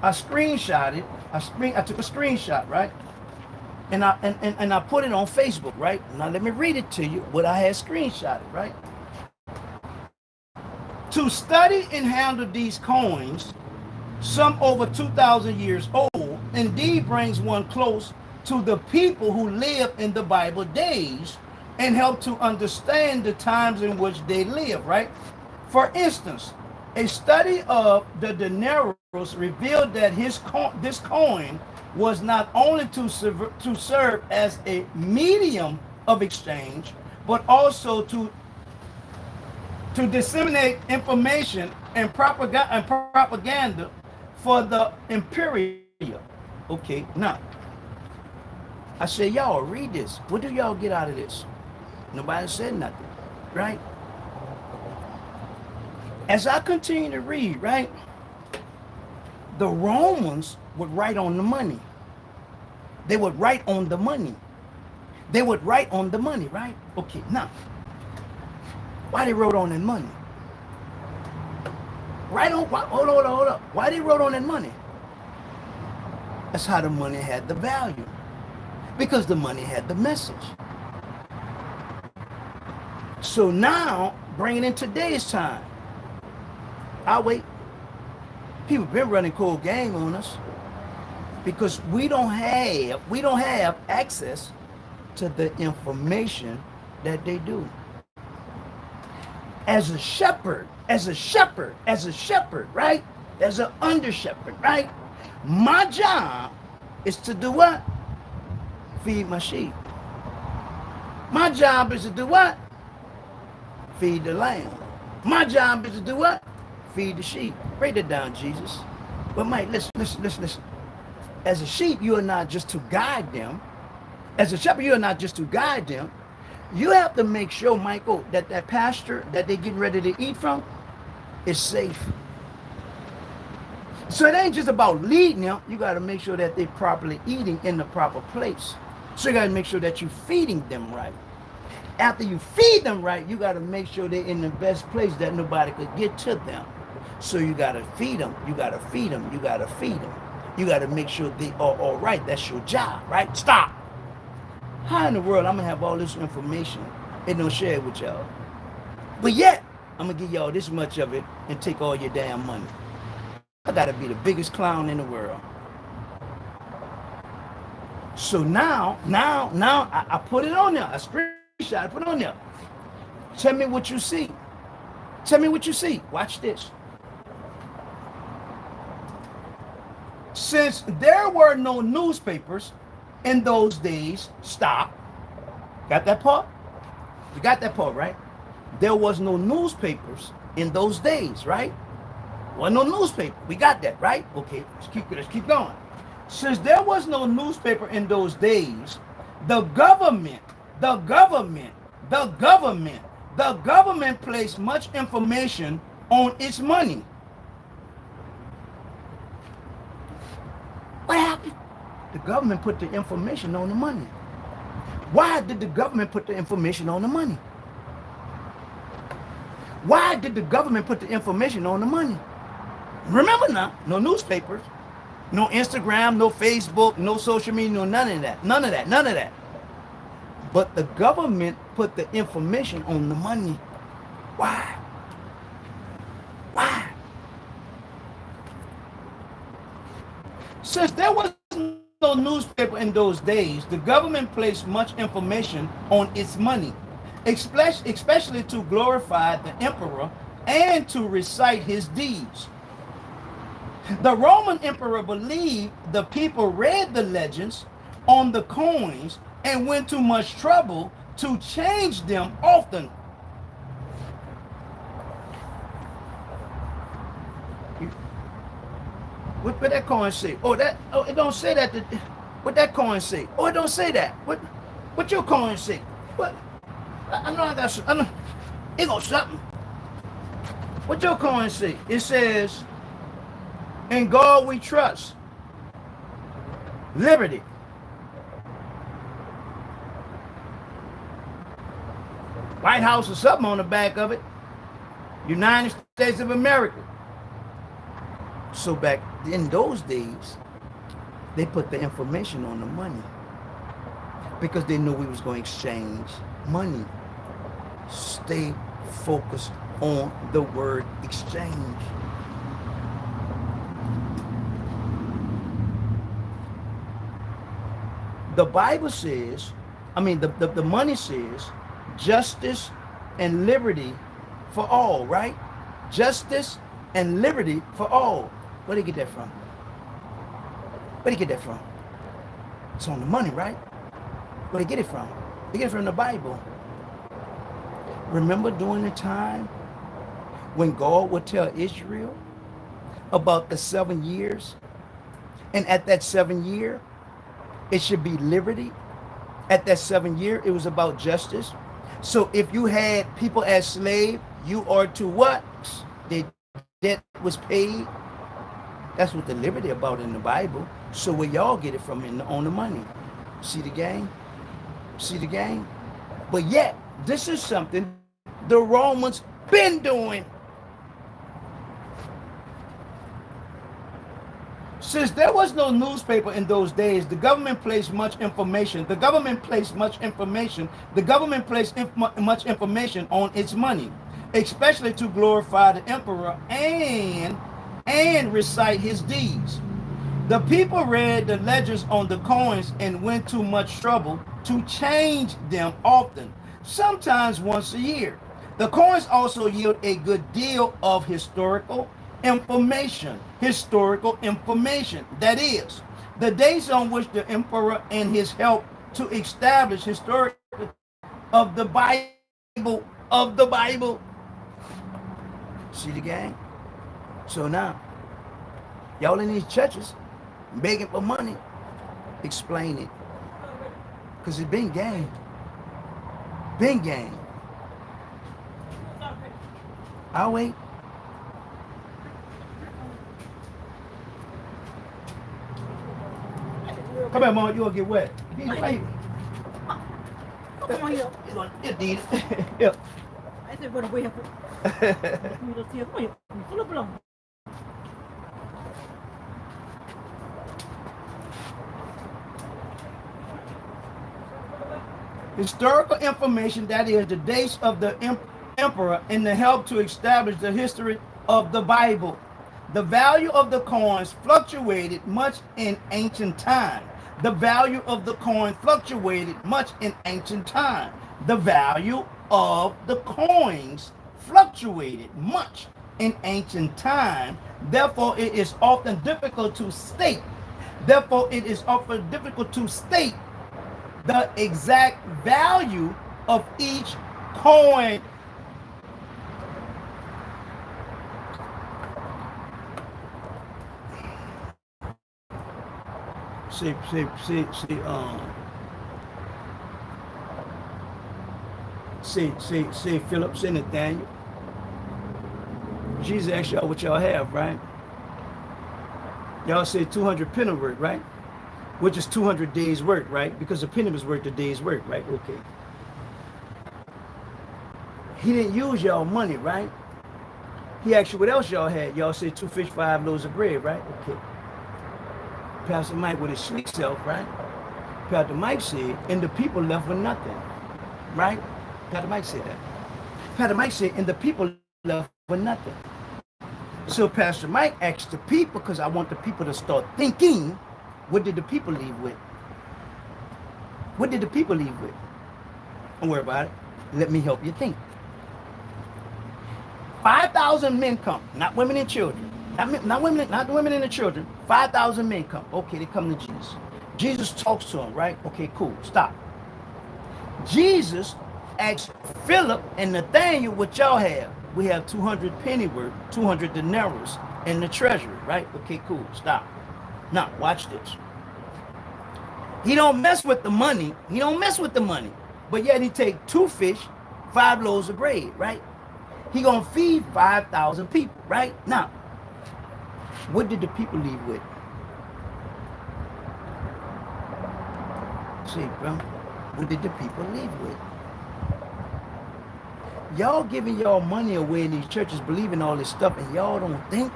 Speaker 1: I screenshotted. I took a screenshot, right? And I put it on Facebook, right? Now let me read it to you. What I had screenshotted, right? To study and handle these coins, some over 2,000 years old, indeed brings one close to the people who live in the Bible days and help to understand the times in which they live, right? For instance, a study of the denarius revealed that this coin was not only to serve as a medium of exchange, but also to disseminate information and propaganda for the imperial. Okay, now I say, y'all read this. What do y'all get out of this? Nobody said nothing, right? As I continue to read, right, the Romans would write on the money. They would write on the money. They would write on the money, right? Okay, now, why they wrote on that money? Hold up. Why they wrote on that money? That's how the money had the value. Because the money had the message. So now, bringing in today's time, I'll wait. People been running cold game on us because we don't have access to the information that they do. As a shepherd, right? As an under shepherd, right? My job is to do what? Feed my sheep. My job is to do what? Feed the lamb. My job is to do what? Feed the sheep. Break it down, Jesus. But Mike, listen. As a sheep, you are not just to guide them. As a shepherd, you are not just to guide them. You have to make sure, Michael, that pasture that they're getting ready to eat from is safe. So it ain't just about leading them. You got to make sure that they're properly eating in the proper place. So you got to make sure that you're feeding them right. After you feed them right, you got to make sure they're in the best place that nobody could get to them. So you got to feed them. You got to feed them. You got to feed them. You got to make sure they are all right. That's your job, right? Stop. How in the world I'm going to have all this information and don't share it with y'all? But yet, I'm going to give y'all this much of it and take all your damn money. I got to be the biggest clown in the world. So now I put it on there. I screenshot, I put it on there. Tell me what you see. Tell me what you see. Watch this. Since there were no newspapers in those days, stop. Got that part? You got that part, right? There was no newspapers in those days, right? Wasn't no newspaper. We got that, right? Okay, let's keep going. Since there was no newspaper in those days, the government placed much information on its money. What happened? The government put the information on the money. Why did the government put the information on the money? Why did the government put the information on the money? Remember now, no newspapers, no Instagram, no Facebook, no social media, no none of that. But the government put the information on the money. Why? Since there was no newspaper in those days, the government placed much information on its money, especially to glorify the emperor and to recite his deeds. The Roman emperor believed the people read the legends on the coins and went to much trouble to change them often. What that coin say? Oh, it don't say that. What that coin say? Oh, it don't say that. What your coin say? What? I know I got some. I know it got something. What your coin say? It says, "In God we trust." Liberty. White House or something on the back of it. United States of America. So back in those days, they put the information on the money because they knew we was going to exchange money. Stay focused on the word exchange. The Bible says, the money says, justice and liberty for all, right? Justice and liberty for all. Where did they get that from? Where did they get that from? It's on the money, right? Where did they get it from? They get it from the Bible. Remember during the time when God would tell Israel about the 7 years? And at that 7 year, it should be liberty. At that 7 year, it was about justice. So if you had people as slaves, you are to what? The debt was paid. That's what the liberty about in the Bible. So where y'all get it from on the money? See the game? See the game? But yet, this is something the Romans been doing. Since there was no newspaper in those days, the government placed much information. The government placed much information on its money, especially to glorify the emperor and recite his deeds. The people read the legends on the coins and went to much trouble to change them often, sometimes once a year. The coins also yield a good deal of historical information. That is, the dates on which the emperor and his help to establish historic of the Bible. See the game? So now, y'all in these churches begging for money, explain it. Because it's been game. Been game. I'll wait. Come here, Mom. You gonna get wet. Come on here. You need it. Yeah.
Speaker 2: I said, "What we have."
Speaker 1: Historical information, that is, the dates of the emperor and the help to establish the history of the Bible. The value of the coins fluctuated much in ancient time. The value of the coin fluctuated much in ancient time. The value of the coins fluctuated much in ancient time. Therefore, it is often difficult to state. the exact value of each coin. See, Philip, see Nathaniel. Jesus asked y'all what y'all have, right? Y'all say 200 penny worth, right? Which is 200 days work, right? Because a penny was worth a day's work, right? Okay. He didn't use y'all money, right? He asked you what else y'all had. Y'all said 2 fish, 5 loaves of bread, right? Okay. Pastor Mike with his sweet self, right? Pastor Mike said, and the people left with nothing, right? Pastor Mike said that. Pastor Mike said, and the people left with nothing. So Pastor Mike asked the people, because I want the people to start thinking, what did the people leave with? What did the people leave with? Don't worry about it. Let me help you think. 5,000 men come, not women and children. Not the women and the children. 5,000 men come. Okay, they come to Jesus. Jesus talks to them, right? Okay, cool. Stop. Jesus asked Philip and Nathaniel, what y'all have? We have 200 pennyworth, 200 denarii in the treasury, right? Okay, cool. Stop. Now, watch this. He don't mess with the money. He don't mess with the money. But yet he take 2 fish, 5 loaves of bread, right? He gonna feed 5,000 people, right? Now, what did the people leave with? See, bro, what did the people leave with? Y'all giving y'all money away in these churches, believing all this stuff, and y'all don't think.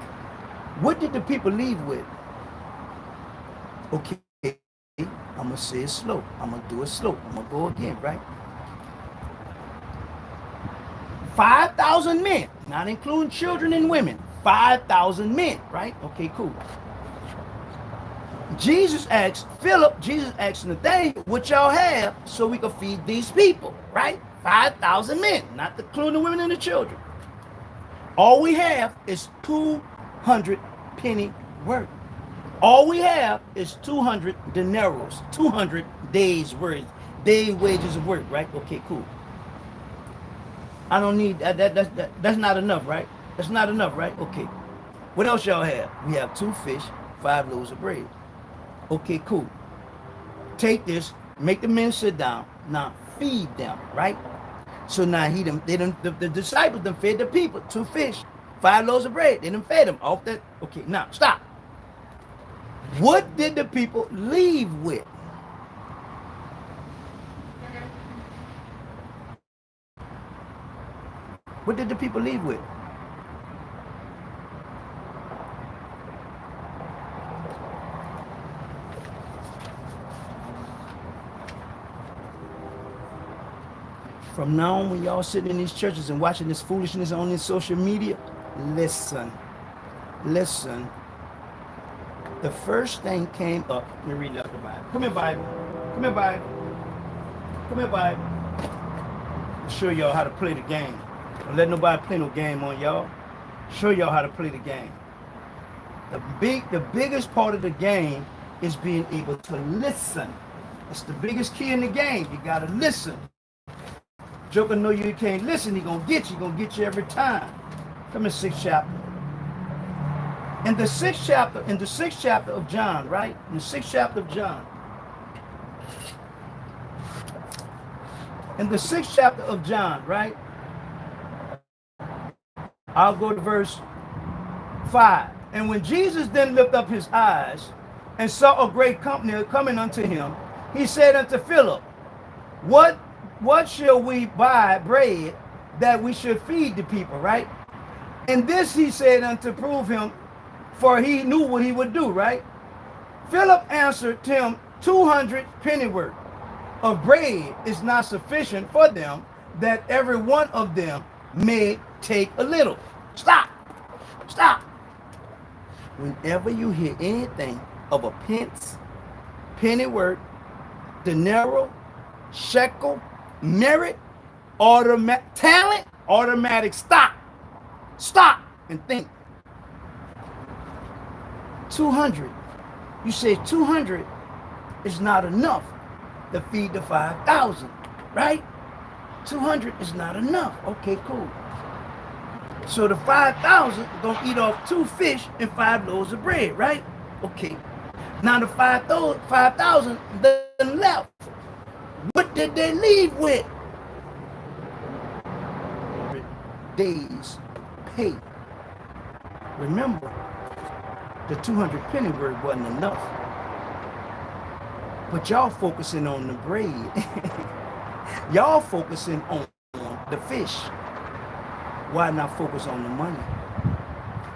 Speaker 1: What did the people leave with? Okay, I'm gonna say it slow. I'm gonna do it slow. I'm gonna go again, right? 5,000 men, not including children and women. 5,000 men, right? Okay, cool. Jesus asked Philip, Jesus asked Nathaniel, what y'all have so we can feed these people, right? 5,000 men, not including the women and the children. All we have is 200 penny worth. All we have is 200 denarii, 200 days worth, day wages of work, right? Okay, cool. I don't need that. That's not enough, right? That's not enough, right? Okay. What else y'all have? We have 2 fish, 5 loaves of bread. Okay, cool. Take this, make the men sit down. Now feed them, right? So now the disciples done fed the people 2 fish, 5 loaves of bread. They done fed them off that. Okay, now stop. What did the people leave with? What did the people leave with? From now on, when y'all sitting in these churches and watching this foolishness on this social media, listen. The first thing came up. Let me read out the Bible. Come here, Bible. Come here, Bible. Come here, Bible. I'll show y'all how to play the game. Don't let nobody play no game on y'all. Show y'all how to play the game. The biggest part of the game is being able to listen. That's the biggest key in the game. You gotta listen. Joker know you can't listen, he gonna get you every time. Come in 6th chapter. In the 6th chapter of John, right? In the 6th chapter of John. In the 6th chapter of John, right? I'll go to verse 5. And when Jesus then lifted up his eyes and saw a great company coming unto him, he said unto Philip, What shall we buy bread that we should feed the people, right? And this he said unto prove him, for he knew what he would do, right? Philip answered him, 200 pennyworth of bread is not sufficient for them, that every one of them may take a little. Stop. Whenever you hear anything of a pence, pennyworth, denarii, shekel, merit, talent, automatic stop and think. 200. You say 200 is not enough to feed the 5,000, right? 200 is not enough. Okay, cool. So the 5,000 gonna eat off 2 fish and 5 loaves of bread, right? Okay. Now the 5,000 then left. What did they leave with? Days pay. Remember, the 200 penny word wasn't enough. But y'all focusing on the bread. Y'all focusing on the fish. Why not focus on the money?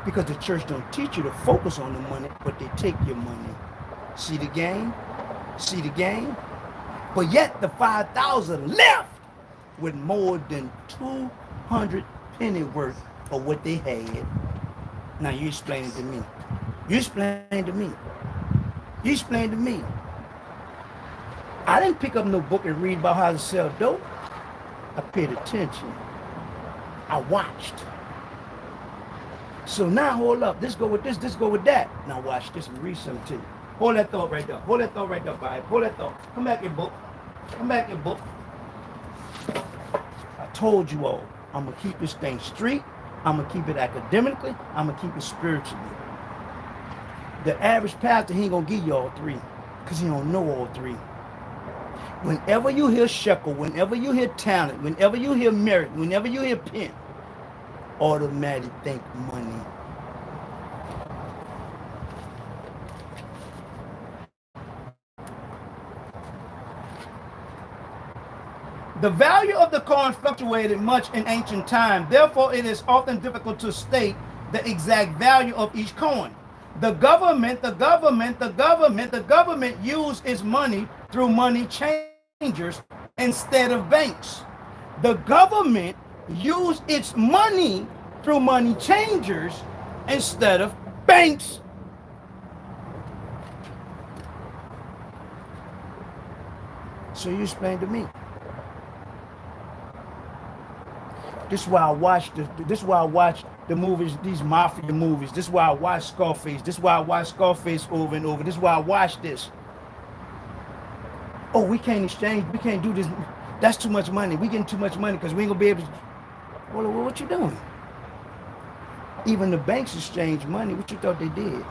Speaker 1: Because the church don't teach you to focus on the money, but they take your money. See the game? But yet the 5,000 left with more than 200 penny worth of what they had. Now you explain it to me. You explain to me. You explain to me. I didn't pick up no book and read about how to sell dope. I paid attention. I watched. So now hold up. This go with this go with that. Now watch this and read something to you. Hold that thought right there. Hold that thought right there, Bible. Hold that thought. Come back your book. Come back your book. I told you all, I'm going to keep this thing straight. I'm going to keep it academically. I'm going to keep it spiritually. The average pastor, he ain't going to give you all three because he don't know all three. Whenever you hear shekel, whenever you hear talent, whenever you hear merit, whenever you hear pen, automatically think money. The value of the coin fluctuated much in ancient time. Therefore, it is often difficult to state the exact value of each coin. The government used its money through money changers instead of banks. The government used its money through money changers instead of banks. So you explain to me. This is why I watch the movies, these mafia movies. This is why I watch Scarface. This is why I watch Scarface over and over. This is why I watch this. Oh, we can't exchange. We can't do this. That's too much money. We getting too much money because we ain't gonna be able to. Well, what you doing? Even the banks exchange money. What you thought they did?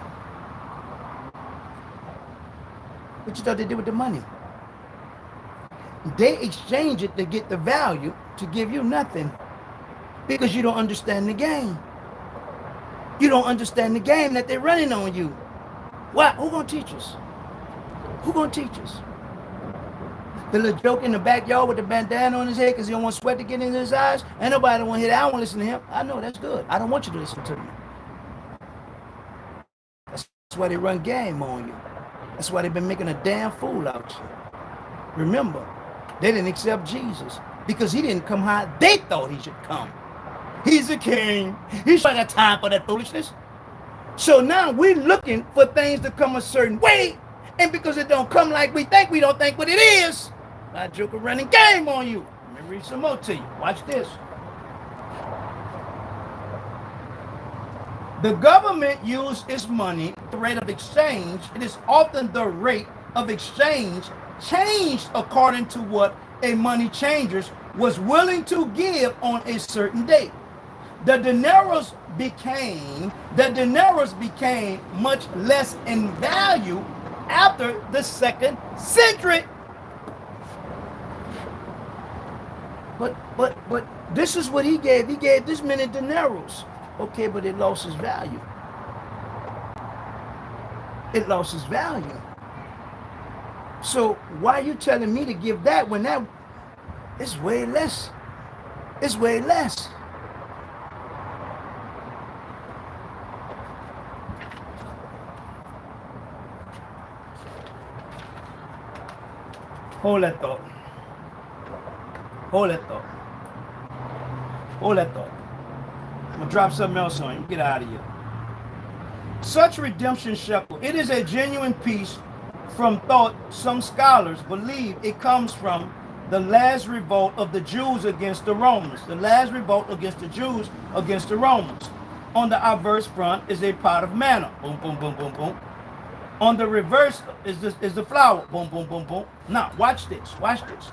Speaker 1: What you thought they did with the money? They exchange it to get the value to give you nothing. Because you don't understand the game. You don't understand the game that they're running on you. What? Who gonna teach us? Who gonna teach us? The little joke in the backyard with the bandana on his head because he don't want sweat to get in his eyes. Ain't nobody want to hear that. I don't want to listen to him. I know that's good. I don't want you to listen to me. That's why they run game on you. That's why they've been making a damn fool out you. Remember, they didn't accept Jesus because he didn't come how they thought he should come. He's a king. He's not got time for that foolishness. So now we're looking for things to come a certain way, and because it don't come like we don't think what it is. I joke a running game on you. Let me read some more to you. Watch this. The government used its money, the rate of exchange. It is often the rate of exchange changed according to what a money changer was willing to give on a certain date. The denarius became much less in value after the 2nd century. But this is what he gave. He gave this many denarius. Okay, but it lost its value. It lost its value. So why are you telling me to give that when that is way less? It's way less. Hold that thought. Hold that thought. Hold that thought. I'm going to drop something else on you. Get out of here. Such redemption shekel. It is a genuine piece from thought. Some scholars believe it comes from the last revolt of the Jews against the Romans. The last revolt against the Jews against the Romans. On the obverse front is a pot of manna. Boom, boom, boom, boom, boom. On the reverse is the flour. Boom, boom, boom, boom. Now, watch this. Watch this.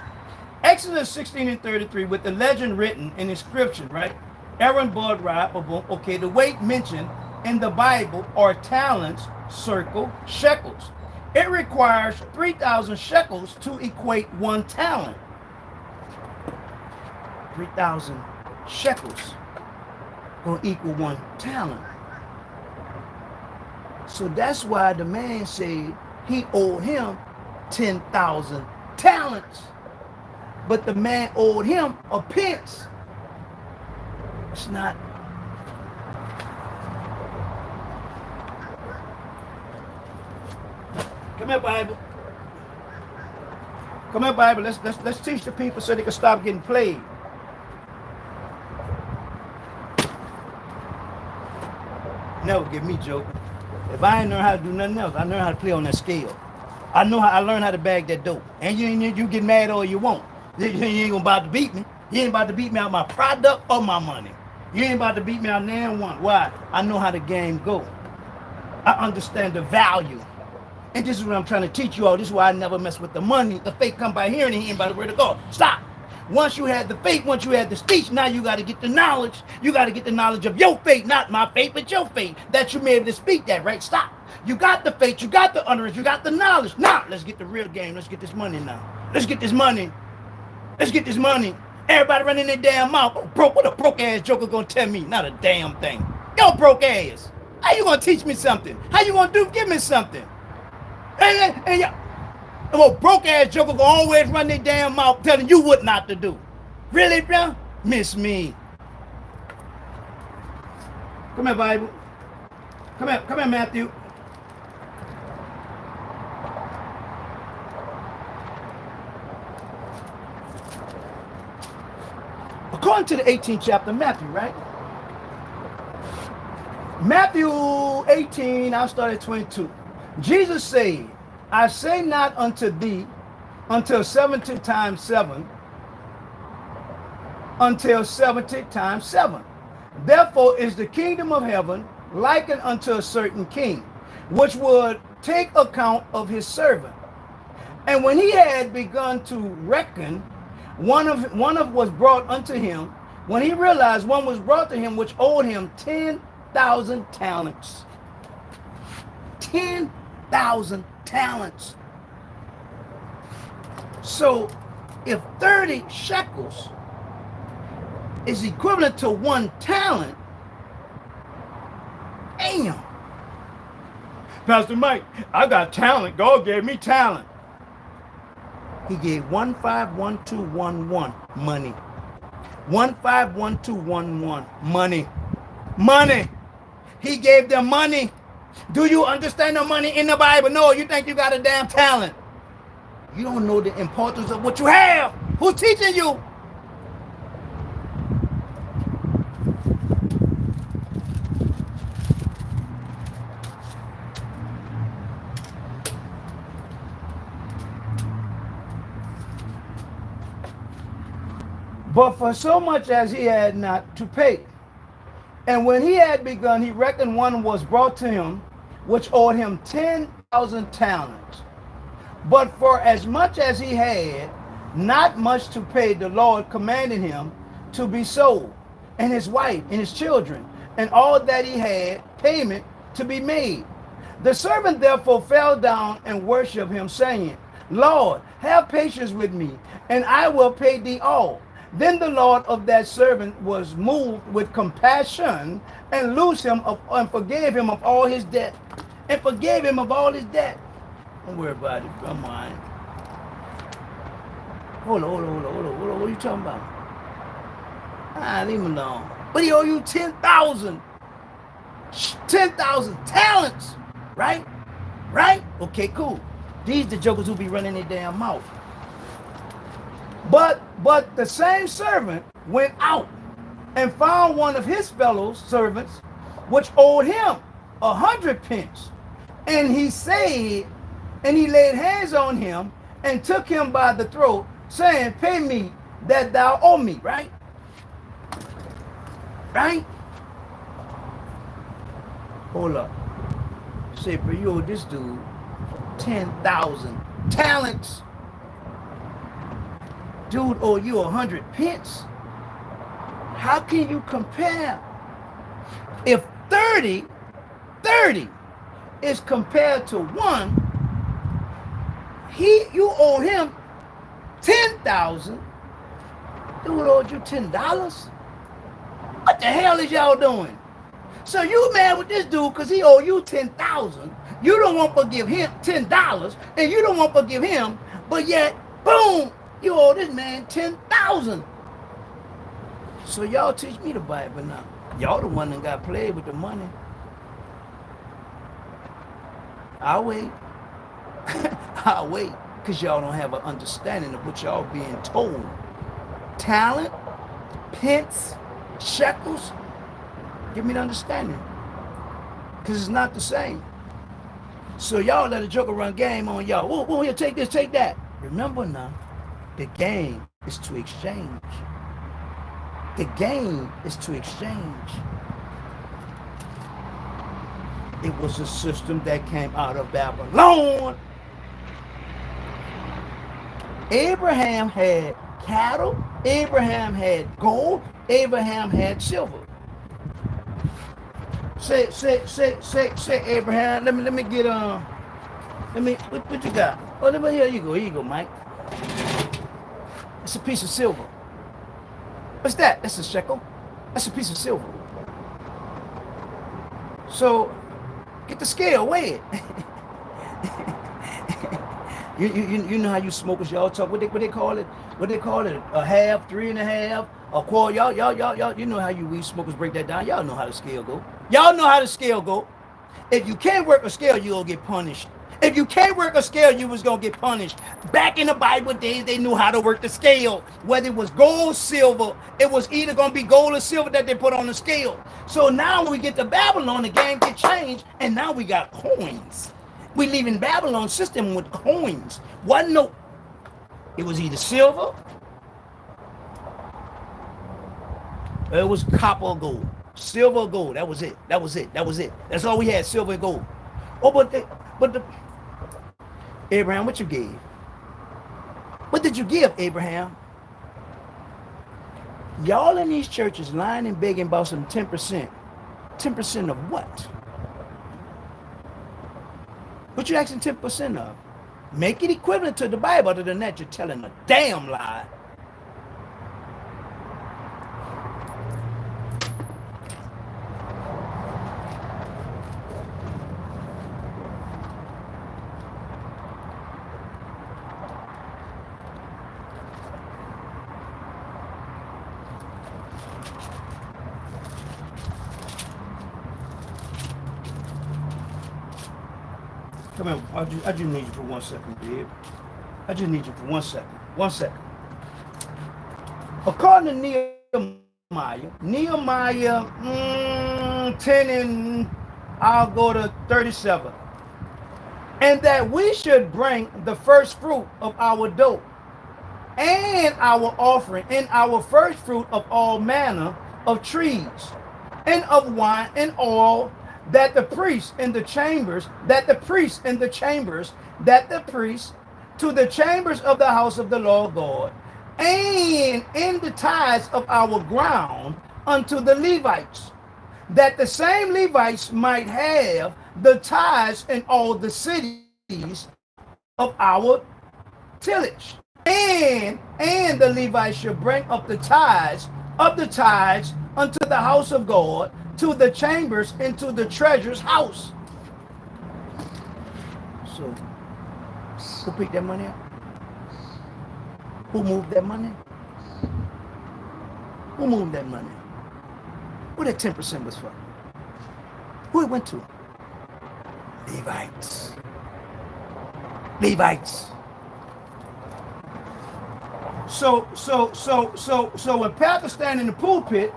Speaker 1: Exodus 16:33 with the legend written in inscription, right? Aaron Bud Rab, boom. Okay, the weight mentioned in the Bible are talents, circle, shekels. It requires 3,000 shekels to equate 1 talent. 3,000 shekels gonna equal 1 talent. So that's why the man said he owed him 10,000 talents. But the man owed him a pence. It's not. Come here, Bible. Come here, Bible. Let's teach the people so they can stop getting played. Never get me joking. If I ain't learn how to do nothing else, I learn how to play on that scale. I learned how to bag that dope. And you get mad all you want. You ain't gonna about to beat me. You ain't about to beat me out my product or my money. You ain't about to beat me out now one. Why? I know how the game go. I understand the value. And this is what I'm trying to teach you all. This is why I never mess with the money. The faith come by hearing and he ain't by the word of God. Stop. Once you had the faith, once you had the speech, now you got to get the knowledge. You got to get the knowledge of your faith, not my faith, but your faith, that you may be able to speak that, right? Stop. You got the faith, you got the utterance, you got the knowledge. Now, let's get the real game. Let's get this money now. Let's get this money. Let's get this money. Everybody running their damn mouth. Oh, broke. What a broke ass joker gonna tell me? Not a damn thing. Yo, broke ass. How you gonna teach me something? How you gonna give me something? And y'all, broke ass joker gonna always run their damn mouth telling you what not to do. Really, bro? Miss me. Come here, Bible. Come here, Matthew. According to the 18th chapter of Matthew, right? Matthew 18, I'll start at 22. Jesus said, I say not unto thee until 70 times 7, until 70 times 7. Therefore is the kingdom of heaven likened unto a certain king, which would take account of his servant. And when he had begun to reckon, one of was brought unto him. When he realized one was brought to him which owed him 10,000 talents. 10,000 talents. So if 30 shekels is equivalent to 1 talent, damn. Pastor Mike, I got talent. God gave me talent. He gave 151211 money. 151211 money. Money. He gave them money. Do you understand the money in the Bible? No, you think you got a damn talent. You don't know the importance of what you have. Who's teaching you? But for so much as he had not to pay. And when he had begun, he reckoned one was brought to him, which owed him 10,000 talents. But for as much as he had not much to pay, the Lord commanded him to be sold, and his wife, and his children, and all that he had, payment to be made. The servant therefore fell down and worshipped him, saying, Lord, have patience with me, and I will pay thee all. Then the Lord of that servant was moved with compassion and loosed him and forgave him of all his debt. And forgave him of all his debt. Don't worry about it. Come on. Hold on. What are you talking about? Leave him alone. But he owe you 10,000. 10,000 talents. Right? Right? Okay, cool. These the jokers who be running their damn mouth. But the same servant went out and found one of his fellow servants, which owed him 100 pence. And he said, and he laid hands on him and took him by the throat, saying, pay me that thou owe me, right? Right? Hold up. Say, bro, you owe this dude 10,000 talents. Dude owe you 100 pence. How can you compare? If 30 is compared to 1, you owe him 10,000. Dude owed you $10. What the hell is y'all doing? So you mad with this dude because he owe you 10,000. You don't want to forgive him $10, and you don't want to forgive him, but yet, boom, you owe this man 10,000. So y'all teach me the Bible now. Y'all the one that got played with the money. I'll wait. I'll wait, because y'all don't have an understanding of what y'all being told. Talent, pence, shekels. Give me the understanding. Because it's not the same. So y'all let a joker run game on y'all. Oh, here, take this, take that. Remember now, the game is to exchange. The game is to exchange. It was a system that came out of Babylon. Abraham had cattle. Abraham had gold. Abraham had silver. Say, Abraham. Let me get what you got? Oh, here you go. Here you go, Mike. It's a piece of silver. What's that? That's a shekel. That's a piece of silver. So, get the scale, weigh it. You know how you smokers y'all talk. What they call it? What they call it? A half, 3.5, a quarter. Y'all. You know how you weed smokers break that down. Y'all know how the scale go. Y'all know how the scale go. If you can't work a scale, you gonna get punished. If you can't work a scale, you was gonna get punished. Back in the Bible days, they knew how to work the scale. Whether it was gold, silver, it was either gonna be gold or silver that they put on the scale. So now when we get to Babylon, the game get changed, and now we got coins. We leaving Babylon system with coins. Wasn't no. It was either silver, or it was copper or gold. Silver or gold. That was it. That's all we had, silver and gold. Oh, but the Abraham, what you gave? What did you give, Abraham? Y'all in these churches lying and begging about some 10%. 10% of what? What you asking 10% of? Make it equivalent to the Bible. Other than that, you're telling a damn lie. Come here, I just need you for 1 second, babe. I just need you for 1 second. 1 second. According to Nehemiah 10 and I'll go to 37. And that we should bring the first fruit of our dough and our offering and our first fruit of all manner of trees and of wine and oil, that the priests to the chambers of the house of the Lord God, and in the tithes of our ground unto the Levites, that the same Levites might have the tithes in all the cities of our tillage. And the Levites shall bring up the tithes unto the house of God, to the chambers, into the treasurer's house. So, who picked that money up? Who moved that money? Who moved that money? Who that 10% was for? Who it went to? Levites. So when Pastor stand in the pulpit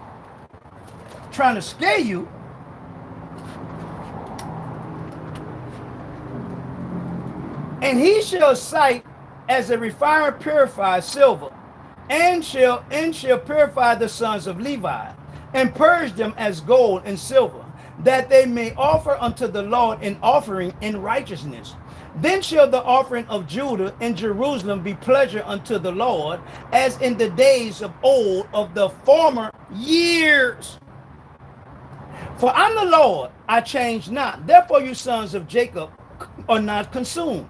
Speaker 1: trying to scare you, and he shall cite as a refiner purified silver, and shall purify the sons of Levi, and purge them as gold and silver, that they may offer unto the Lord an offering in righteousness. Then shall the offering of Judah and Jerusalem be pleasure unto the Lord, as in the days of old of the former years. For I'm the Lord, I change not. Therefore you sons of Jacob are not consumed.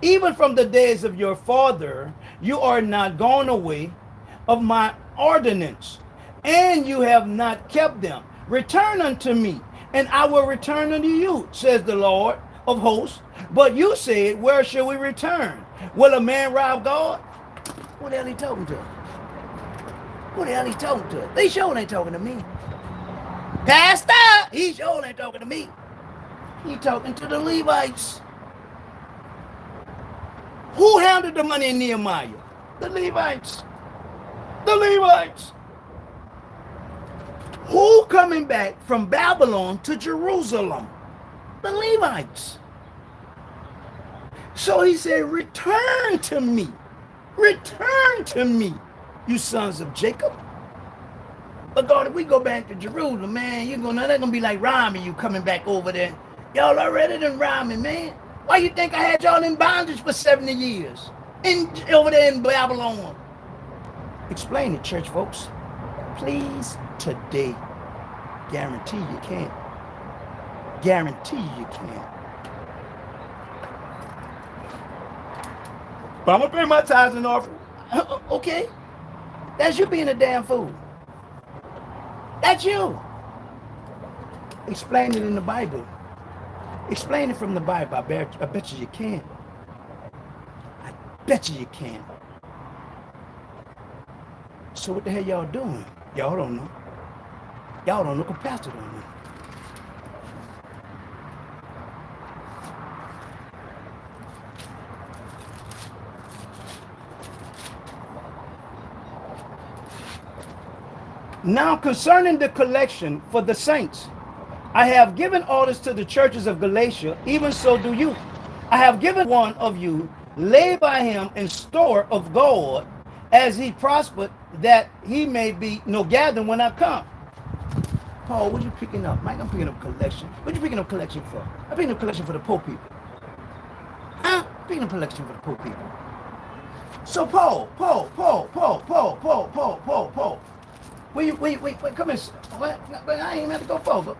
Speaker 1: Even from the days of your father, you are not gone away of my ordinance, and you have not kept them. Return unto me, and I will return unto you, says the Lord of hosts. But you said, where shall we return? Will a man rob God? What the hell he talking to? They sure ain't talking to me. Pastor, he sure ain't talking to me. He talking to the Levites. Who handled the money in Nehemiah? The Levites. Who coming back from Babylon to Jerusalem? the Levites. So he said, return to me, you sons of Jacob. But God, if we go back to Jerusalem, man, they're gonna be like rhyming you coming back over there. Y'all already done rhyming, man. Why you think I had y'all in bondage for 70 years? Over there in Babylon. Explain it, church folks. Please, today. Guarantee you can't. Guarantee you can't. But I'm gonna pay my tithes and offering. Okay. That's you being a damn fool. That's you. Explain it in the Bible. Explain it from the Bible. I bet you can. I bet you can. So what the hell y'all doing? Y'all don't know. Y'all don't know, because Pastor don't know. Now concerning the collection for the saints, I have given orders to the churches of Galatia, even so do you. I have given one of you, lay by him in store of gold, as he prospered, that he may be no gathering when I come. Paul, what you picking up? Mike, I'm picking up collection. What you picking up collection for? I'm picking up collection for the poor people. Huh? I'm picking up collection for the poor people. So Paul. Wait, come in. What? I ain't even have to go forward.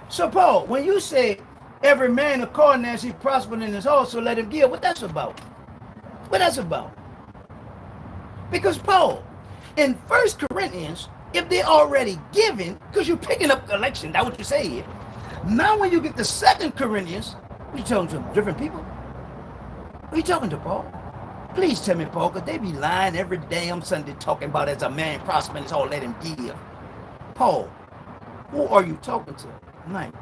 Speaker 1: So Paul, when you say every man according as he prospered in his heart, so let him give, what that's about? What that's about? Because Paul, in 1 Corinthians, if they're already given, because you're picking up collection, that's what you say here. Now when you get to 2 Corinthians, you talking to different people? Who are you talking to, Paul? Please tell me, Paul, because they be lying every damn Sunday talking about as a man prospering is all let him give. Paul, who are you talking to? Mike,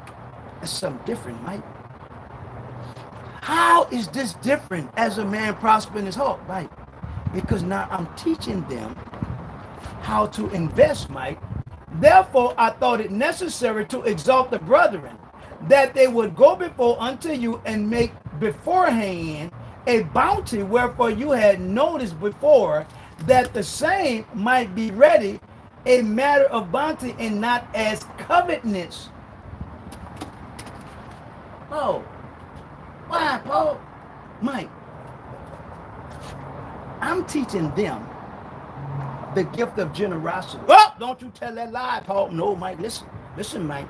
Speaker 1: that's something different, Mike. How is this different as a man prospering his heart, Mike? Because now I'm teaching them how to invest, Mike. Therefore, I thought it necessary to exalt the brethren, that they would go before unto you and make beforehand a bounty, wherefore you had noticed before, that the same might be ready, a matter of bounty and not as covetousness. Oh, why, Paul? Mike, I'm teaching them the gift of generosity. Oh, don't you tell that lie, Paul. No, Mike, listen, Mike.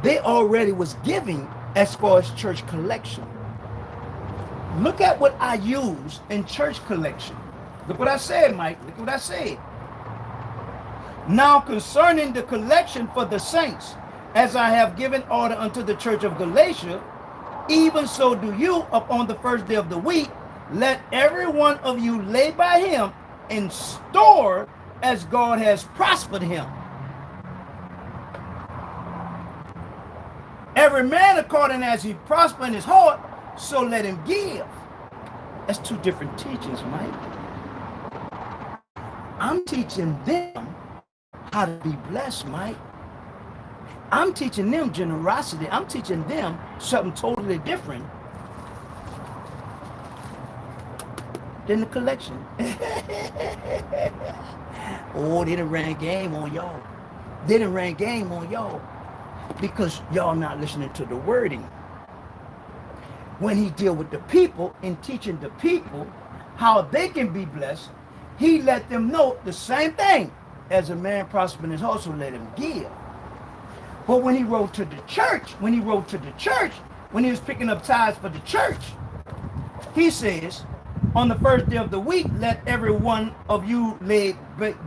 Speaker 1: They already was giving as far as church collection. Look at what I use in church collection. Look what I said, Mike. Look what I said. Now concerning the collection for the saints, as I have given order unto the church of Galatia, even so do you upon the first day of the week, let every one of you lay by him in store as God has prospered him. Every man according as he prosper in his heart, so let him give. That's two different teachings, Mike. I'm teaching them how to be blessed, Mike. I'm teaching them generosity. I'm teaching them something totally different than the collection. Oh, they done ran game on y'all. They done ran game on y'all because y'all not listening to the wording. When he deal with the people and teaching the people how they can be blessed, he let them know the same thing. As a man prospering his heart, so let him give. But when he wrote to the church, when he was picking up tithes for the church, he says, on the first day of the week, let every one of you lay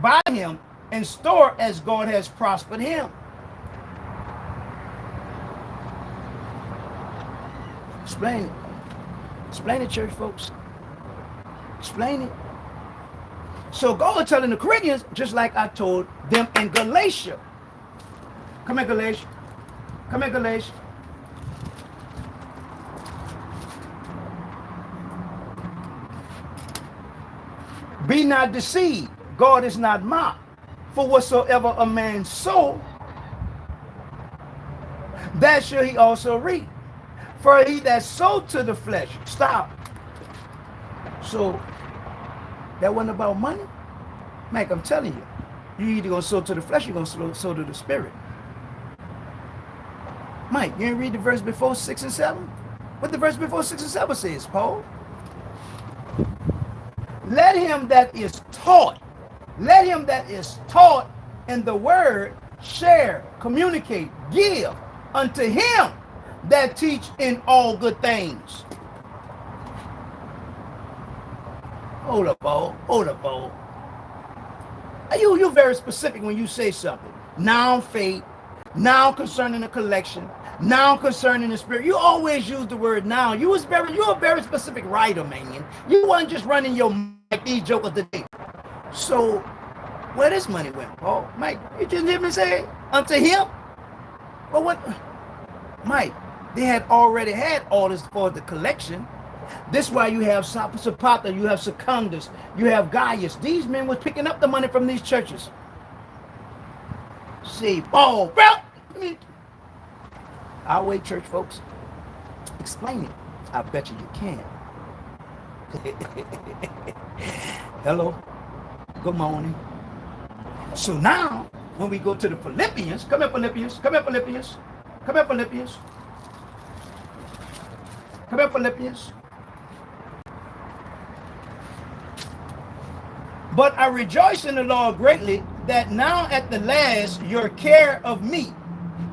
Speaker 1: by him and store as God has prospered him. Explain it. Explain it, church folks. Explain it. So God is telling the Corinthians, just like I told them in Galatia. Come here, Galatia. Come here, Galatia. Be not deceived. God is not mocked. For whatsoever a man sow, that shall he also reap. For he that sowed to the flesh. Stop. So that wasn't about money? Mike, I'm telling you. You either going to sow to the flesh, you're going to sow to the spirit. Mike, you didn't read the verse before 6 and 7? What the verse before 6 and 7 says, Paul? Let him that is taught in the word share, communicate, give unto him that teach in all good things. Hold up, Paul. You're very specific when you say something. Now faith, now concerning the collection, now concerning the spirit. You always use the word now. You're a very specific writer, man. You weren't just running your mouth like these jokers today. So where this money went, Paul? Mike, you just didn't even say unto him? Well, what? Mike, they had already had orders for the collection. This is why you have Zapata, you have Secundus, you have Gaius. These men were picking up the money from these churches. See, Paul, bro. I'll wait, church folks. Explain it. I bet you can. Hello. Good morning. So now, when we go to the Philippians, come here, Philippians. But I rejoice in the Lord greatly that now at the last your care of me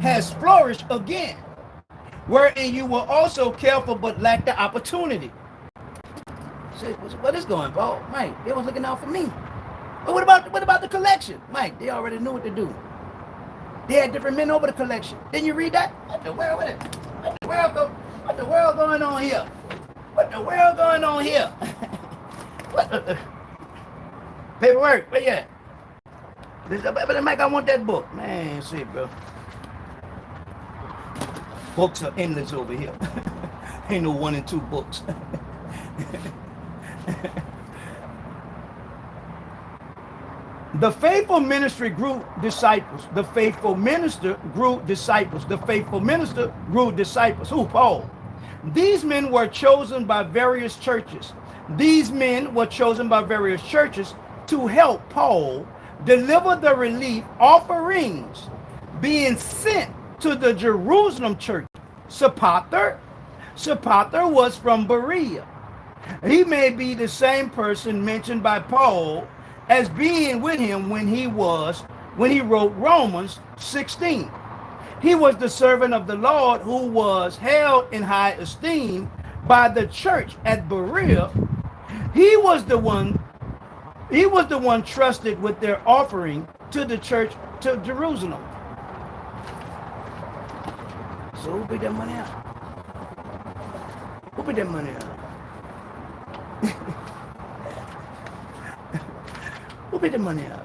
Speaker 1: has flourished again, wherein you were also careful but lacked the opportunity. So, what is going, Paul? Mike, they was looking out for me. But what about the collection? Mike, they already knew what to do. They had different men over the collection. Didn't you read that? What the world going on here? What the world going on here? What the paperwork? Where you at? But Mike, I want that book. Man, see, bro. Books are endless over here. Ain't no 1 and 2 books. The faithful ministry grew disciples. The faithful minister grew disciples. The faithful minister grew disciples. Who? Paul. These men were chosen by various churches. To help Paul deliver the relief offerings being sent to the Jerusalem church. Sopater was from Berea. He may be the same person mentioned by Paul as being with him when he wrote Romans 16. He was the servant of the Lord who was held in high esteem by the church at Berea. He was the one trusted with their offering to the church to Jerusalem. So who put that money out? Who put that money out? Who put the money out?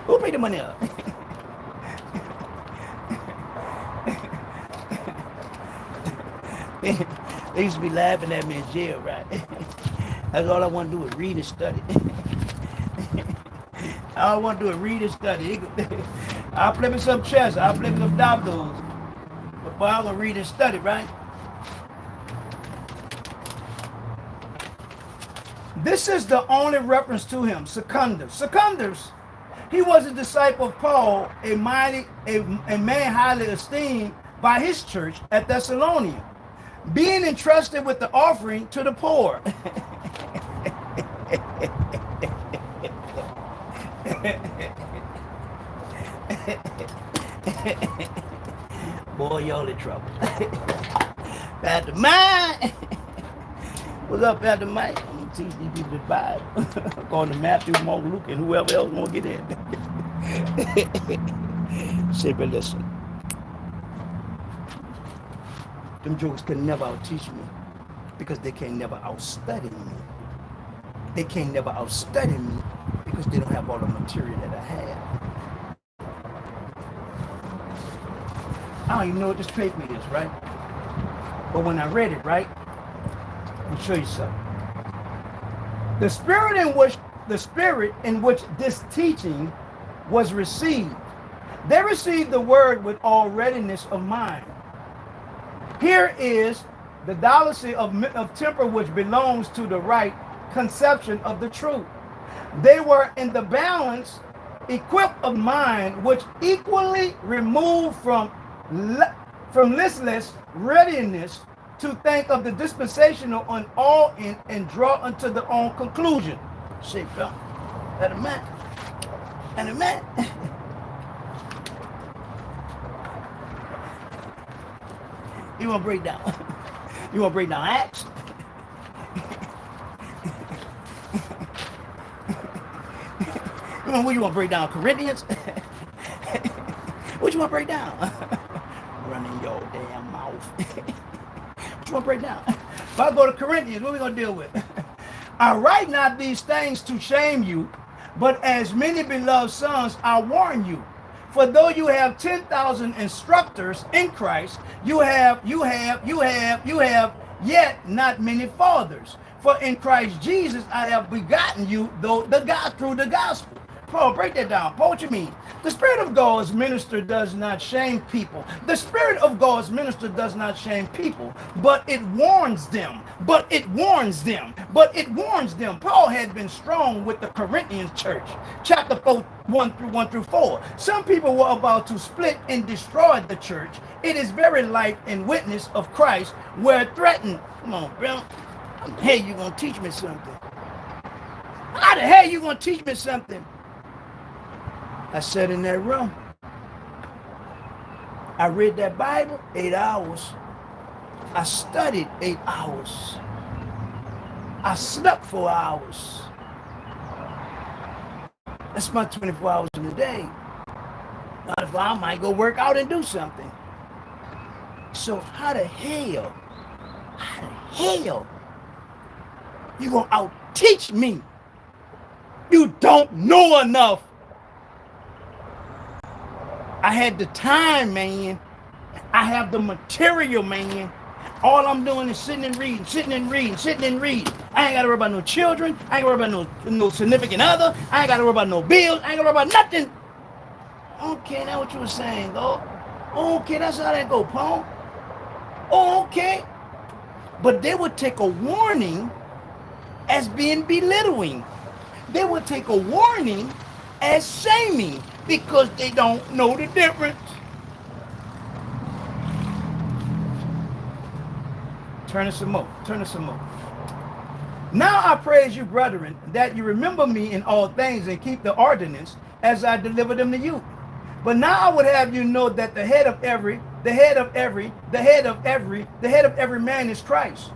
Speaker 1: Who paid the money out? They used to be laughing at me in jail, right? That's all I want to do is read and study. All I want to do is read and study. I'll play with some chess. I'll play with some dominoes. But I'm going to read and study, right? This is the only reference to him, Secundus. Secundus, he was a disciple of Paul, a man highly esteemed by his church at Thessalonica, being entrusted with the offering to the poor. Boy, y'all in trouble. Pastor Mike. What's up, Pastor Mike? I'm going to teach these people the Bible. According to Matthew, Mark, Luke, and whoever else want to get in. Say, but listen. Them jokers can never out-teach me because they can never out-study me. They can never out-study me because they don't have all the material that I have. I don't even know what this paper is, right? But when I read it, right, I'll show you something. The spirit in which the spirit in which this teaching was received. They received the word with all readiness of mind. Here is the fallacy of temper which belongs to the right conception of the truth. They were in the balance, equipped of mind, which equally removed from listless readiness to think of the dispensational on all end and draw unto their own conclusion. See, bro, that a man, and a man. You want to break down? You want to break down Acts? What you want to break down? Corinthians? What you want to break down? Running your damn mouth. What you want to break down? If I go to Corinthians, what are we going to deal with? I write not these things to shame you, but as many beloved sons, I warn you. For though you have 10,000 instructors in Christ, you have yet not many fathers. For in Christ Jesus I have begotten you through the gospel. Paul, break that down. Paul, what you mean? The Spirit of God's minister does not shame people. The Spirit of God's minister does not shame people, but it warns them. But it warns them. Paul had been strong with the Corinthian church. Chapter 4, 1 through 4. Some people were about to split and destroy the church. It is very life and witness of Christ were threatened. Come on, bro. How the hell you gonna teach me something? How the hell you gonna teach me something? I sat in that room. I read that Bible 8 hours. I studied 8 hours. I slept 4 hours. That's my 24 hours in a day. Not if I might go work out and do something. So how the hell you gonna out teach me? You don't know enough. I had the time, man. I have the material, man. All I'm doing is sitting and reading. I ain't got to worry about no children. I ain't got to worry about no significant other. I ain't got to worry about no bills. I ain't got to worry about nothing. Okay, that's what you were saying, though. Okay, that's how that go, Paul. Okay. But they would take a warning as being belittling. They would take a warning as shaming because they don't know the difference. Turn it some more. Now I praise you, brethren, that you remember me in all things and keep the ordinance as I deliver them to you. But now I would have you know that the head of every man is Christ,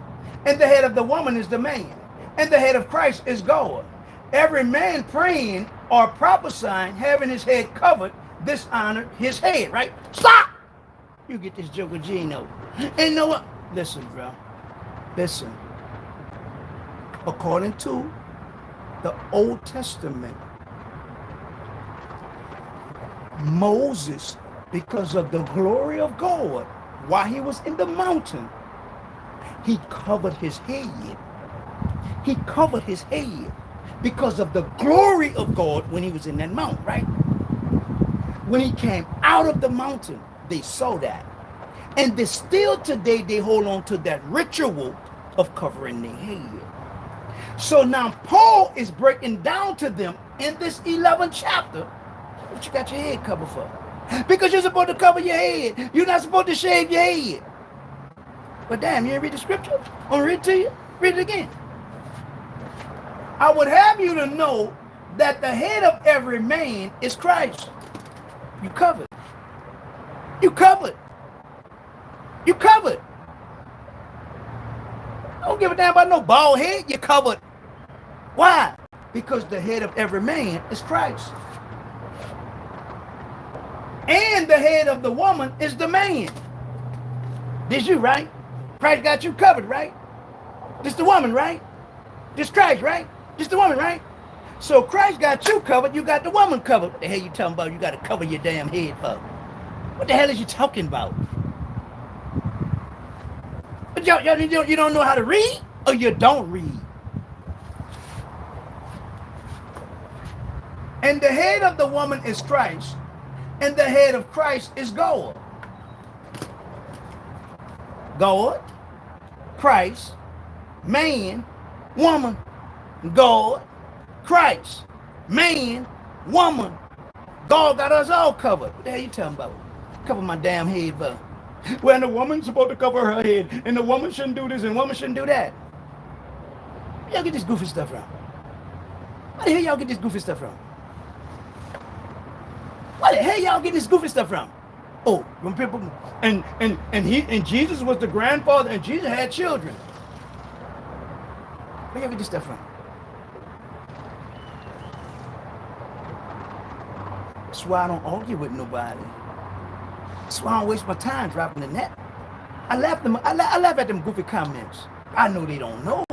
Speaker 1: and the head of the woman is the man, and the head of Christ is God. Every man praying or prophesying, having his head covered, dishonor his head, right? Stop! You get this joke with Gino. And you know what? Listen, bro. Listen. According to the Old Testament, Moses, because of the glory of God, while he was in the mountain, he covered his head. He covered his head because of the glory of God when he was in that mountain, right? When he came out of the mountain, they saw that. And they still today, they hold on to that ritual of covering their head. So now Paul is breaking down to them in this 11th chapter, what you got your head covered for? Because you're supposed to cover your head. You're not supposed to shave your head. But damn, you didn't read the scripture? I'm going to read it to you. Read it again. I would have you to know that the head of every man is Christ. You covered. You covered. You covered. Don't give a damn about no bald head. You covered. Why? Because the head of every man is Christ. And the head of the woman is the man. This you, right? Christ got you covered, right? This the woman, right? This Christ, right? This the woman, right? So Christ got you covered, you got the woman covered. What the hell you talking about? You got to cover your damn head for? What the hell is you talking about? But you don't know how to read, or you don't read? And the head of the woman is Christ, and the head of Christ is God. God, Christ, man, woman. God, Christ, man, woman. God got us all covered. What the hell you talking about? Cover my damn head, bro. Well, the woman's supposed to cover her head, and the woman shouldn't do this, and the woman shouldn't do that. Where y'all get this goofy stuff from? Where the hell y'all get this goofy stuff from? Where the hell y'all get this goofy stuff from? Oh, when people and Jesus was the grandfather, and Jesus had children. Where y'all get this stuff from? That's why I don't argue with nobody. That's why I don't waste my time dropping the net. I laugh at them goofy comments. I know they don't know.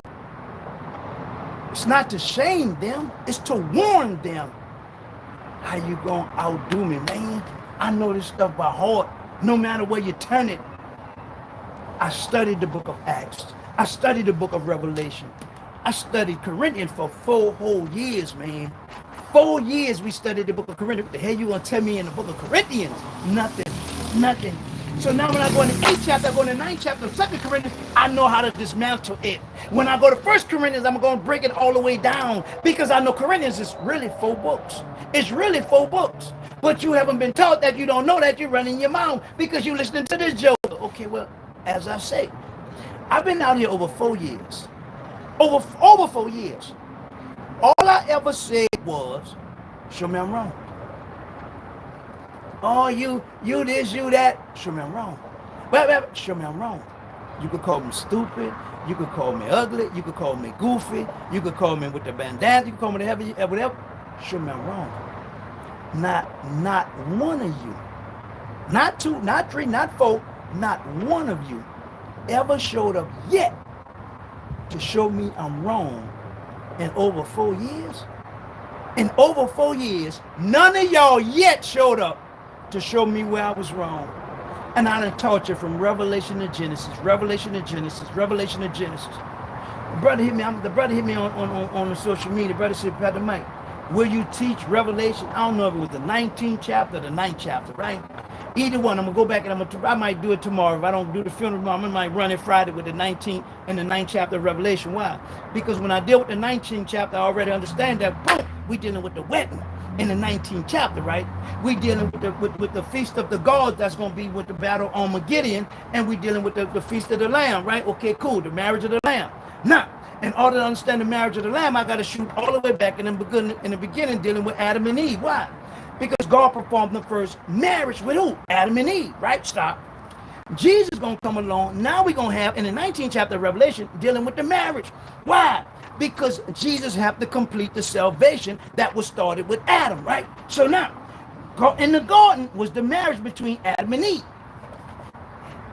Speaker 1: It's not to shame them, it's to warn them. How you gonna outdo me, man? I know this stuff by heart. No matter where you turn it. I studied the book of Acts. I studied the book of Revelation. I studied Corinthians for 4 whole years, man. 4 years we studied the book of Corinthians. What the hell you gonna tell me in the book of Corinthians? Nothing. So now when I go in the 8th chapter, I go in the 9th chapter of 2 Corinthians, I know how to dismantle it. When I go to 1 Corinthians, I'm going to break it all the way down because I know Corinthians is really 4 books. It's really 4 books. But you haven't been taught that, you don't know that, you're running your mouth because you're listening to this joke. Okay, well, as I say, I've been out here over 4 years. Over 4 years. All I ever said was, show me I'm wrong. Oh, you this, you that. Show me I'm wrong. Well, show me I'm wrong. You could call me stupid. You could call me ugly. You could call me goofy. You could call me with the bandana. You could call me whatever. Show me I'm wrong. Not one of you. Not 2, not 3, not 4. Not one of you ever showed up yet to show me I'm wrong in over 4 years. In over 4 years, none of y'all yet showed up to show me where I was wrong. And I done taught you from Revelation to Genesis, Revelation to Genesis, Revelation to Genesis. The brother hit me on the social media. The brother said, Brother Mike, will you teach Revelation? I don't know if it was the 19th chapter or the 9th chapter, right? Either one, I'm going to go back and I might do it tomorrow. If I don't do the funeral tomorrow, I might run it Friday with the 19th and the 9th chapter of Revelation. Why? Because when I deal with the 19th chapter, I already understand that, boom, we dealing with the wedding. In the 19th chapter, right? We dealing with the feast of the gods that's going to be with the battle on Armageddon, and we dealing with the feast of the Lamb, right? Okay, cool, the marriage of the Lamb. Now, in order to understand the marriage of the Lamb, I got to shoot all the way back in the beginning dealing with Adam and Eve. Why? Because God performed the first marriage with who? Adam and Eve, right? Stop. Jesus is going to come along. Now we're going to have, in the 19th chapter of Revelation, dealing with the marriage. Why? Because Jesus had to complete the salvation that was started with Adam, right? So now, in the garden was the marriage between Adam and Eve.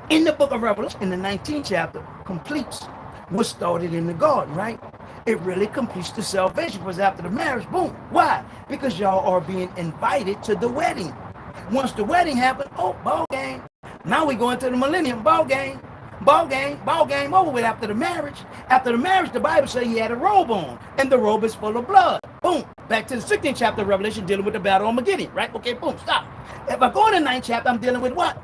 Speaker 1: In the book of Revelation, in the 19th chapter, completes what started in the garden, right? It really completes the salvation because after the marriage, boom. Why? Because y'all are being invited to the wedding. Once the wedding happened, oh, ball game. Now we go into the millennium, ball game over with after the marriage. After the marriage, the Bible says he had a robe on, and the robe is full of blood. Boom. Back to the 16th chapter of Revelation, dealing with the battle on Armageddon, right? Okay, boom, stop. If I go in the 9th chapter, I'm dealing with what?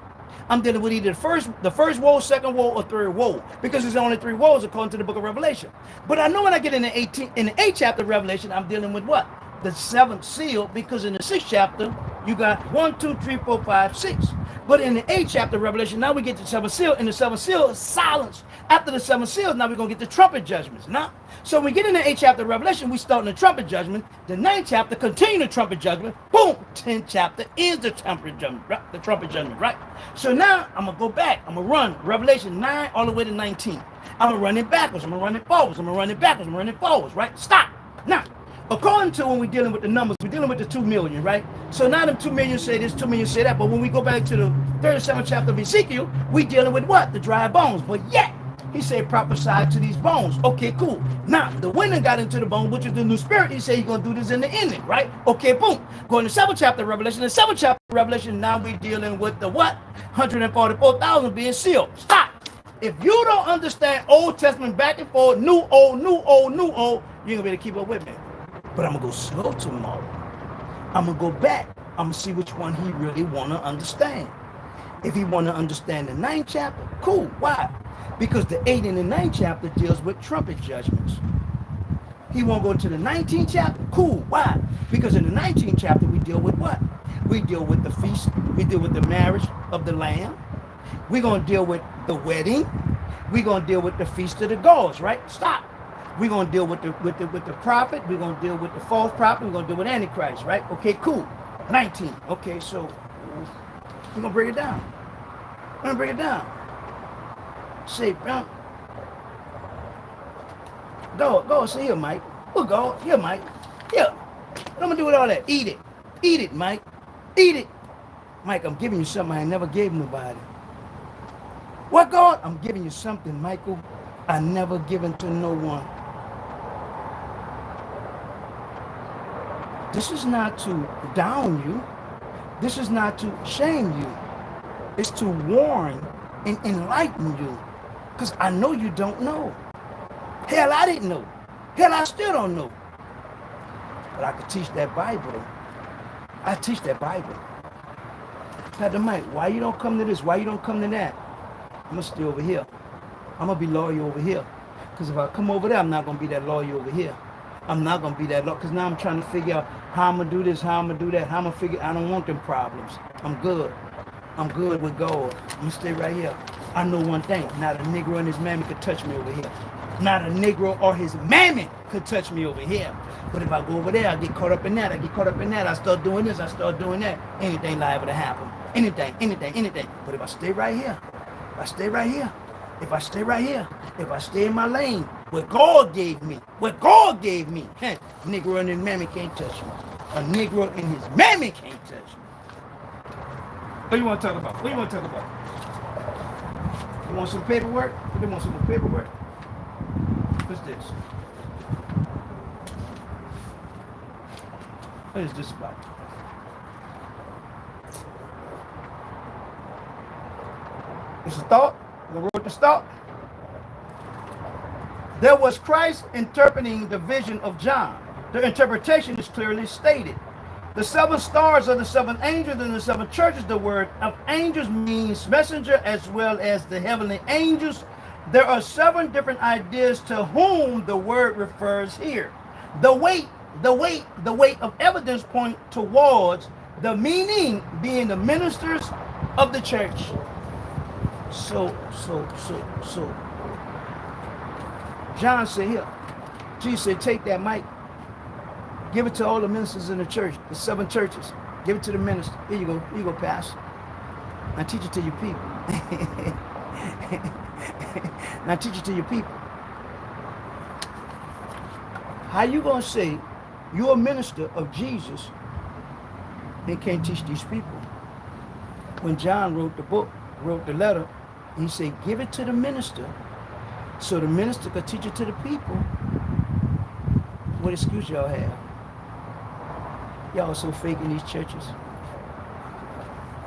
Speaker 1: I'm dealing with either the first woe, second woe, or third woe, because there's only 3 woes according to the book of Revelation. But I know when I get in the 8th chapter of Revelation, I'm dealing with what? The 7th seal, because in the 6th chapter, you got 1, 2, 3, 4, 5, 6. But in the 8th chapter of Revelation, now we get the 7th seal, and the 7th seal is silence. After the 7th seal, now we're going to get the trumpet judgments. Now, so when we get in the 8th chapter of Revelation, we start in the trumpet judgment. The 9th chapter continue the trumpet judgment. Boom! 10th chapter is the trumpet judgment, right? The trumpet judgment, right? So now I'm going to go back. I'm going to run Revelation 9 all the way to 19. I'm going to run it backwards. I'm going to run it forwards. I'm going to run it backwards. I'm going to run it forwards, right? Stop. Now, according to when we're dealing with the numbers, we're dealing with the 2 million, right? So now them 2 million say this, 2 million say that. But when we go back to the 37th chapter of Ezekiel, we dealing with what? The dry bones. But yet, he said prophesy to these bones. Okay, cool. Now, the wind got into the bone, which is the new spirit. He said he's going to do this in the ending, right? Okay, boom. Going to the 7th chapter of Revelation. The 7th chapter of Revelation, now we're dealing with the what? 144,000 being sealed. Stop. If you don't understand Old Testament back and forth, new, old, new, old, new, old, you ain't going to be able to keep up with me. But I'm going to go slow tomorrow. I'm going to go back. I'm going to see which one he really want to understand. If he want to understand the 9th chapter, cool. Why? Because the 8th and the 9th chapter deals with trumpet judgments. He won't go to the 19th chapter, cool. Why? Because in the 19th chapter, we deal with what? We deal with the feast. We deal with the marriage of the Lamb. We're going to deal with the wedding. We're going to deal with the feast of the gods, right? Stop. We're going to deal with the prophet. We're going to deal with the false prophet. We're going to deal with Antichrist, right? Okay, cool. 19. Okay, so we're going to break it down. We're going to break it down. Say, go, say here, Mike. We'll go. Here, Mike. Here. What I'm going to do with all that? Eat it. Eat it, Mike. Eat it. Mike, I'm giving you something I never gave nobody. What, God? I'm giving you something, Michael, I never given to no one. This is not to down you. This is not to shame you. It's to warn and enlighten you. Because I know you don't know. Hell, I didn't know. Hell, I still don't know. But I could teach that Bible. I teach that Bible. Pastor Mike, why you don't come to this? Why you don't come to that? I'm going to stay over here. I'm going to be loyal over here. Because if I come over there, I'm not going to be that loyal over here. I'm not going to be that loyal. Because now I'm trying to figure out how I'm going to do this, how I'm going to do that, how I'm going to figure. I don't want them problems. I'm good. I'm good with God. I'm going to stay right here. I know one thing. Not a Negro and his mammy could touch me over here. Not a Negro or his mammy could touch me over here. But if I go over there, I get caught up in that. I get caught up in that. I start doing this. I start doing that. Anything liable to happen. Anything. But if I stay right here, if I stay right here, if I stay right here, if I stay in my lane, what God gave me, Negro and his mammy can't touch me. A Negro and his mammy can't touch me. What do you want to talk about? What do you want to talk about? You want some paperwork? You want some paperwork? What's this? What is this about? It's a thought. I wrote this thought. There was Christ interpreting the vision of John. The interpretation is clearly stated. The 7 stars are the 7 angels and the 7 churches. The word of angels means messenger as well as the heavenly angels. There are 7 different ideas to whom the word refers here. The weight of evidence point towards the meaning being the ministers of the church. So. John said here, Jesus said, take that mic, give it to all the ministers in the church, the 7 churches. Give it to the minister. Here you go, Pastor. Now teach it to your people. Now teach it to your people. How you gonna say you're a minister of Jesus and can't teach these people? When John wrote the letter, he said, give it to the minister so the minister could teach it to the people. What excuse y'all have? Y'all are so fake in these churches.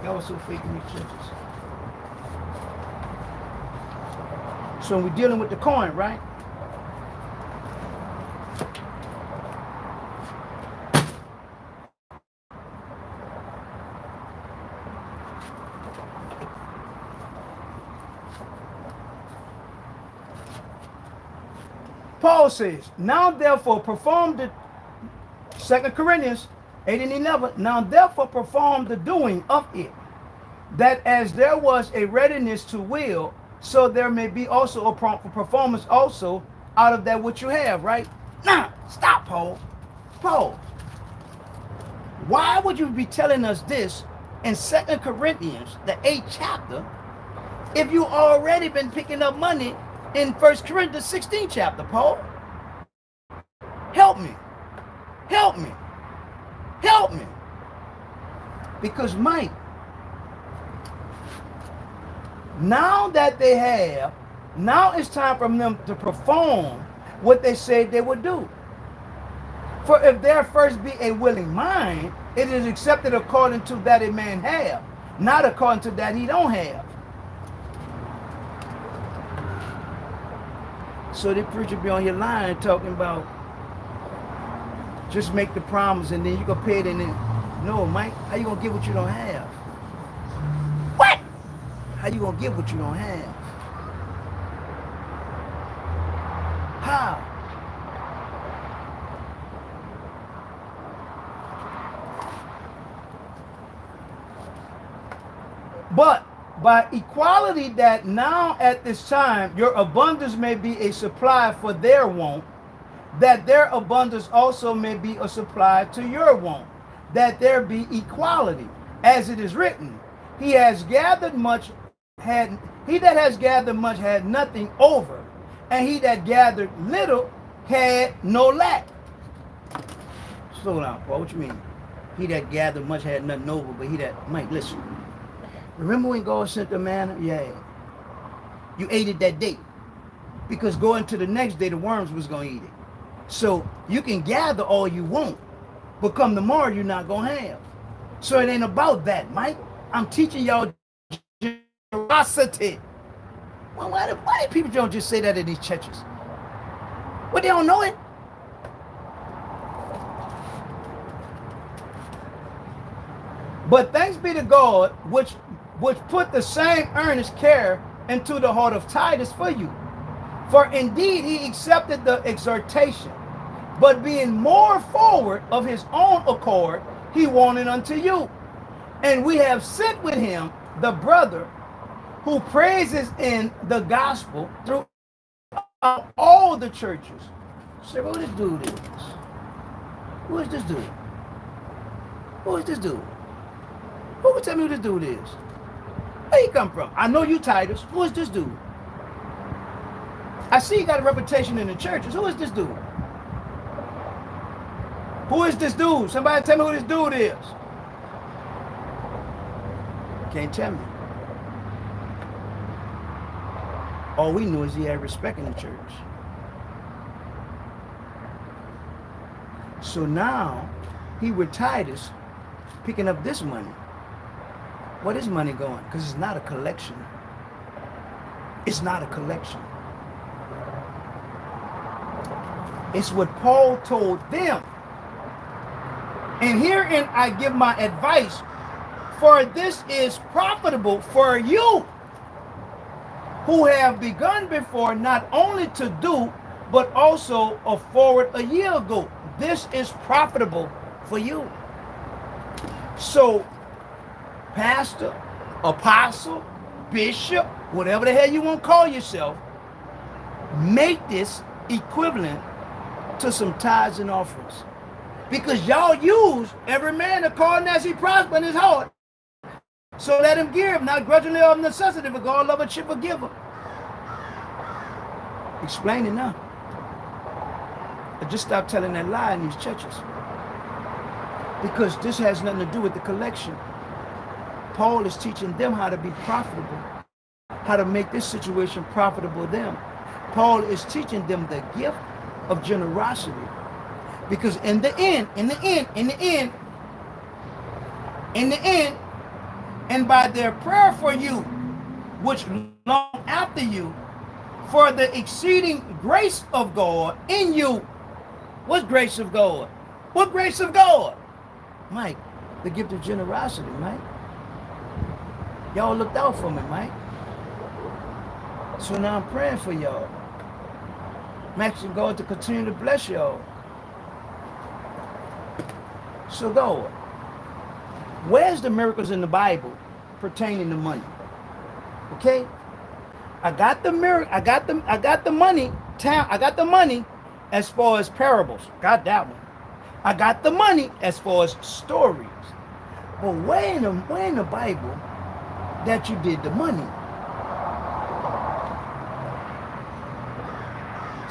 Speaker 1: Y'all are so fake in these churches. So we're dealing with the coin, right? Paul says, now therefore perform the 2 Corinthians 8 and 11. Now therefore perform the doing of it, that as there was a readiness to will, so there may be also a prompt for performance also out of that which you have, right? Now, stop, Paul. Paul, why would you be telling us this in 2 Corinthians, the 8th chapter, if you already been picking up money in 1 Corinthians 16th chapter, Paul? Help me. Help me. Help me. Because, Mike, now that they have, now it's time for them to perform what they said they would do. For if there first be a willing mind, it is accepted according to that a man have, not according to that he don't have. So the preacher be on your line talking about just make the promise and then you can pay it and then No, Mike, how you gonna get what you don't have? What? How you gonna get what you don't have? How? But by equality that now at this time your abundance may be a supply for their want, that their abundance also may be a supply to your want, that there be equality, as it is written, he has gathered much had he that has gathered much had nothing over, and he that gathered little had no lack. Slow down, Paul. What you mean? He that gathered much had nothing over, but he that Mike, listen. Remember when God sent the manna? Yeah. You ate it that day. Because going to the next day, the worms was going to eat it. So you can gather all you want, but come tomorrow, you're not going to have. So it ain't about that, Mike. I'm teaching y'all generosity. Well, why do people don't just say that in these churches? What, they don't know it? But thanks be to God, which put the same earnest care into the heart of Titus for you. For indeed he accepted the exhortation, but being more forward of his own accord, he wanted unto you. And we have sent with him the brother who praises in the gospel throughout all the churches. Say, who this dude is? Who is this dude? Who is this dude? Who can tell me who this dude is? Where he come from? I know you, Titus. Who is this dude? I see you got a reputation in the churches. Who is this dude? Who is this dude? Somebody tell me who this dude is. Can't tell me. All we knew is he had respect in the church. So now he with Titus picking up this money. What is money going? Because it's not a collection. It's not a collection. It's what Paul told them. And herein I give my advice, for this is profitable for you who have begun before not only to do, but also forward a year ago. This is profitable for you. So, pastor, apostle, bishop, whatever the hell you want to call yourself, make this equivalent to some tithes and offerings. Because y'all use every man according as he prosper in his heart. So let him give, not grudgingly or of necessity, for God love a cheerful giver. Explain it now. But just stop telling that lie in these churches. Because this has nothing to do with the collection. Paul is teaching them how to be profitable, how to make this situation profitable to them. Paul is teaching them the gift of generosity. Because in the end, and by their prayer for you, which long after you, for the exceeding grace of God in you. What grace of God? What grace of God? Mike, the gift of generosity, Mike. Y'all looked out for me, Mike. So now I'm praying for y'all. I'm asking God to continue to bless y'all. So God, where's the miracles in the Bible pertaining to money? Okay? I got the miracle, I got the money as far as parables. Got that one. I got the money as far as stories. But where in the Bible that you did the money?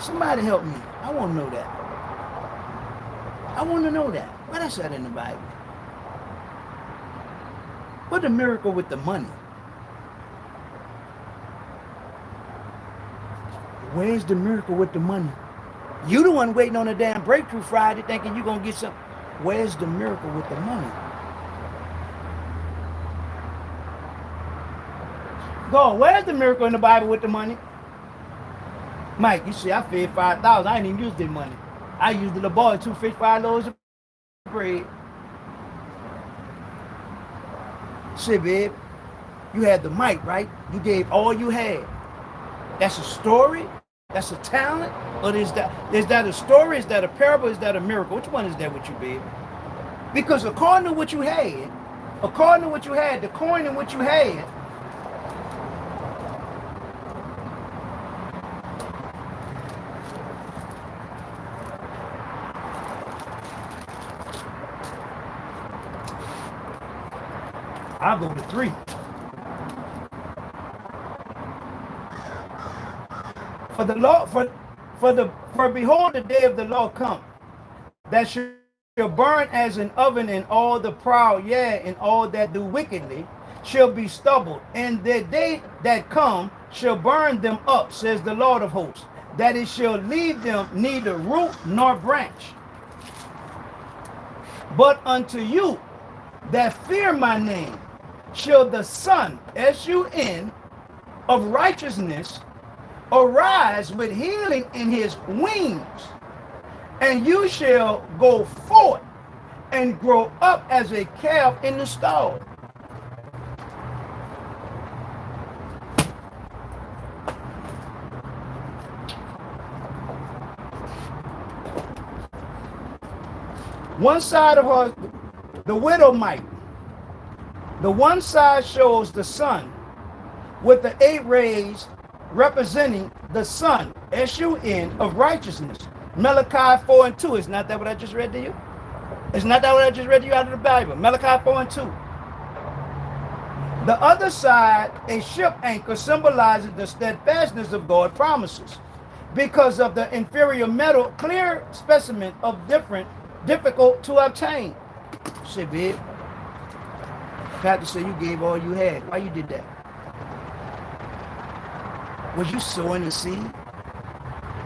Speaker 1: Somebody help me. I want to know that. I want to know that. Where that's at in the Bible? What the miracle with the money? Where's the miracle with the money? You the one waiting on a damn breakthrough Friday thinking you're going to get something. Where's the miracle with the money? God, where's the miracle in the Bible with the money? Mike, you see, I fed 5,000. I ain't even used that money. I used the boy 2 fish, 5 loaves of bread. Say, babe, you had the mic, right? You gave all you had. That's a story? That's a talent? Or is that a story? Is that a parable? Is that a miracle? Which one is that with you, baby? Because according to what you had, the coin in what you had, I'll go to 3. For the law, for behold, the day of the Lord come, that shall burn as an oven, and all the proud, yea, and all that do wickedly, shall be stubbled. And the day that come shall burn them up, says the Lord of hosts, that it shall leave them neither root nor branch. But unto you that fear my name shall the Son, S-U-N, of righteousness arise with healing in his wings, and you shall go forth and grow up as a calf in the stall. One side of her, the widow mite. The one side shows the sun with the 8 rays representing the Son, S-U-N, of righteousness. Malachi 4 and 2. Is not that what I just read to you? Is not that what I just read to you out of the Bible? Malachi 4 and 2. The other side, a ship anchor, symbolizes the steadfastness of God's promises. Because of the inferior metal, clear specimen of difficult to obtain. Say, babe, Pastor said you gave all you had. Why you did that? Was you sowing the seed?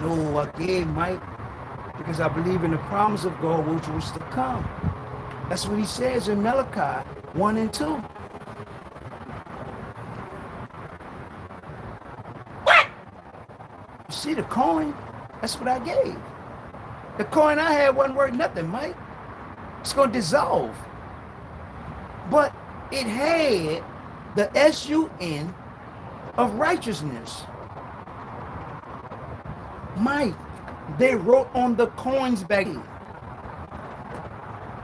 Speaker 1: No, I gave, Mike, because I believe in the promise of God which was to come. That's what he says in Malachi 1 and 2. What? You see the coin? That's what I gave. The coin I had wasn't worth nothing, Mike. It's going to dissolve. But it had the S-U-N of righteousness. Mike, they wrote on the coins back then.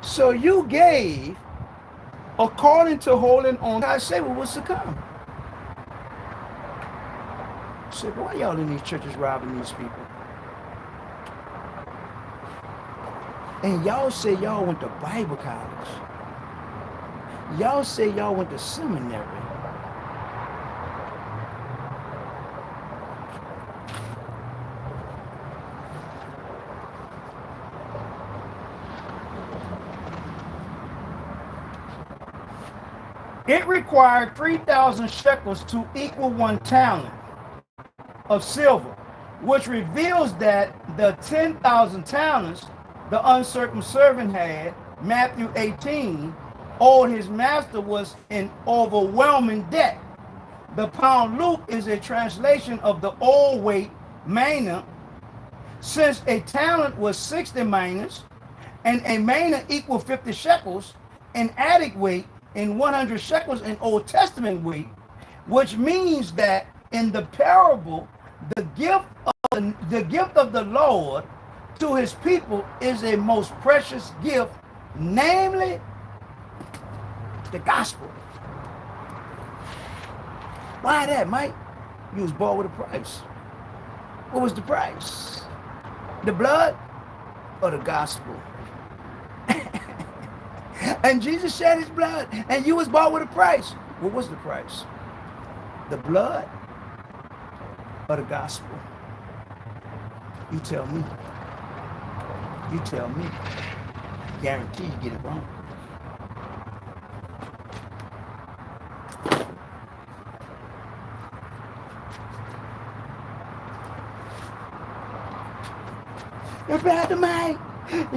Speaker 1: So you gave according to holding on. I say what was to come. I said, why y'all in these churches robbing these people? And y'all say y'all went to Bible college. Y'all say y'all went to seminary. It required 3,000 shekels to equal 1 talent of silver, which reveals that the 10,000 talents the uncircumcised servant had, Matthew 18, owed his master was in overwhelming debt. The pound Luke is a translation of the old weight mina, since a talent was 60 minas, and a mina equal 50 shekels, an attic weight in 100 shekels in Old Testament weight, which means that in the parable, the gift of the Lord to his people is a most precious gift, namely the gospel. Why that, Mike? You was bought with a price. What was the price? The blood or the gospel? And Jesus shed his blood, and you was bought with a price. What was the price? The blood or the gospel? You tell me. You tell me. Guarantee you get it wrong. You're bad to me.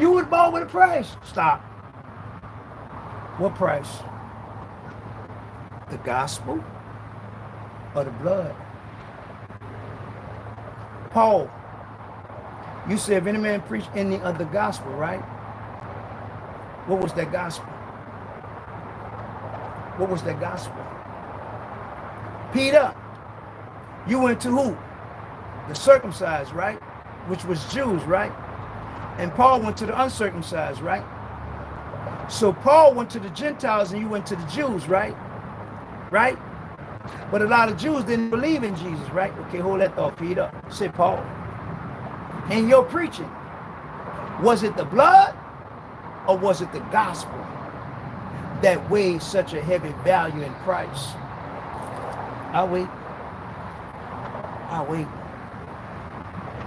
Speaker 1: You was bought with a price. Stop. What price? The gospel or the blood? Paul, you said if any man preach any of the gospel, right? What was that gospel?
Speaker 3: What was that gospel? Peter, you went to who? The circumcised, right? Which was Jews, right? And Paul went to the uncircumcised, right? So Paul went to the Gentiles and you went to the Jews, right? Right? But a lot of Jews didn't believe in Jesus, right? Okay, hold that thought, Peter. Say, Paul. In your preaching, was it the blood or was it the gospel that weighed such a heavy value and price? I'll wait. I'll wait.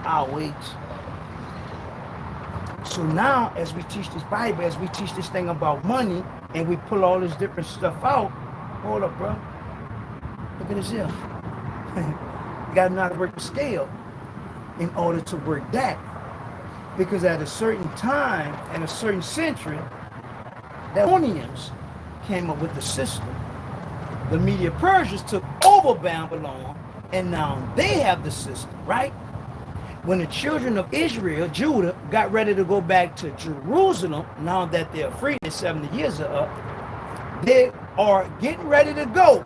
Speaker 3: I'll wait. So now, as we teach this Bible, as we teach this thing about money, and we pull all this different stuff out, hold up, bro. Look at this here. You got to know how to work the scale in order to work that. Because at a certain time, and a certain century, the Babylonians came up with the system. The Media Persians took over Babylon, and now they have the system, right? When the children of Israel, Judah, got ready to go back to Jerusalem, now that they're free, the 70 years are up, they are getting ready to go.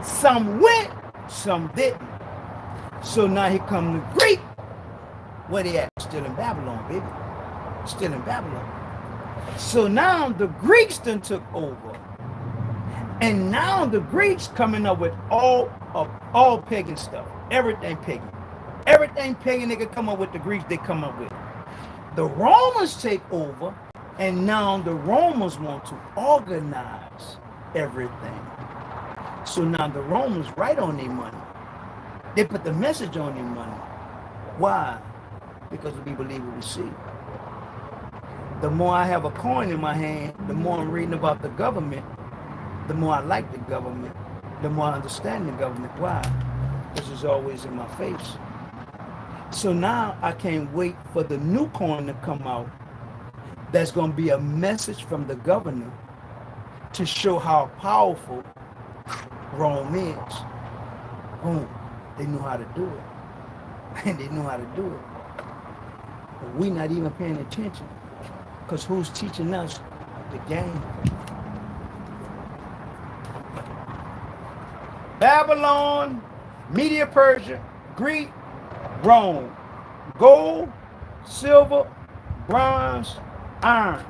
Speaker 3: Some went, some didn't. So now here come the Greek. Where they at? Still in Babylon, baby. Still in Babylon. So now the Greeks done took over. And now the Greeks coming up with all pagan stuff. Everything pagan. Everything pagan they could come up with, the Greeks they come up with. The Romans take over, and now the Romans want to organize everything. So now the Romans write on their money. They put the message on their money. Why? Because we believe what we see. The more I have a coin in my hand, the more I'm reading about the government, the more I like the government, the more I understand the government. Why? This is always in my face. So now I can't wait for the new coin to come out that's going to be a message from the governor to show how powerful Rome is. Boom. They knew how to do it. And they knew how to do it. But we're not even paying attention. Because who's teaching us the game? Babylon, Media Persia, Greek, Rome. Gold, silver, bronze, iron.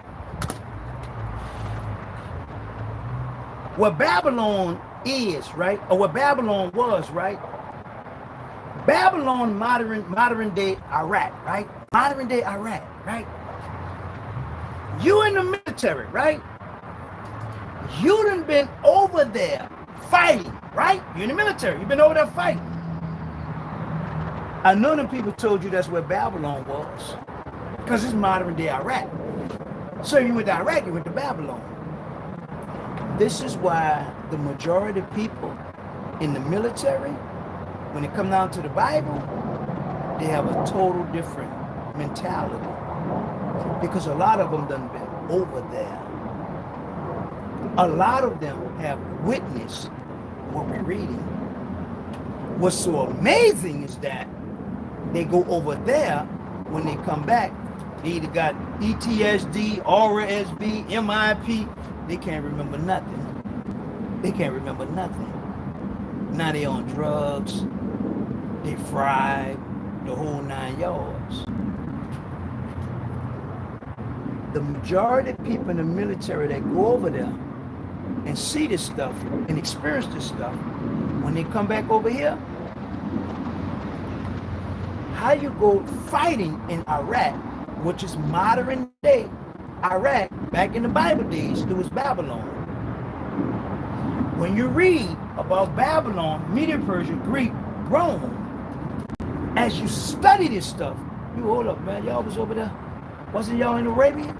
Speaker 3: What Babylon is, right? Or what Babylon was, right? Babylon, modern day Iraq, right? Modern day Iraq, right? You in the military, right? You done been over there fighting, right? You in the military, you've been over there fighting. I know them people told you that's where Babylon was, because it's modern day Iraq. So you went to Iraq, you went to Babylon. This is why the majority of people in the military, when it comes down to the Bible, they have a total different mentality. Because a lot of them done been over there. A lot of them have witnessed what we're reading. What's so amazing is that they go over there, when they come back, they either got ETSD, RSV, MIP, they can't remember nothing. They can't remember nothing. Now they on drugs, they fried, the whole 9 yards. The majority of people in the military that go over there and see this stuff and experience this stuff, when they come back over here, how you go fighting in Iraq, which is modern day Iraq, back in the Bible days, it was Babylon. When you read about Babylon, Media Persia, Greek, Rome, as you study this stuff, you hold up, man, y'all was over there. Wasn't y'all in Arabia?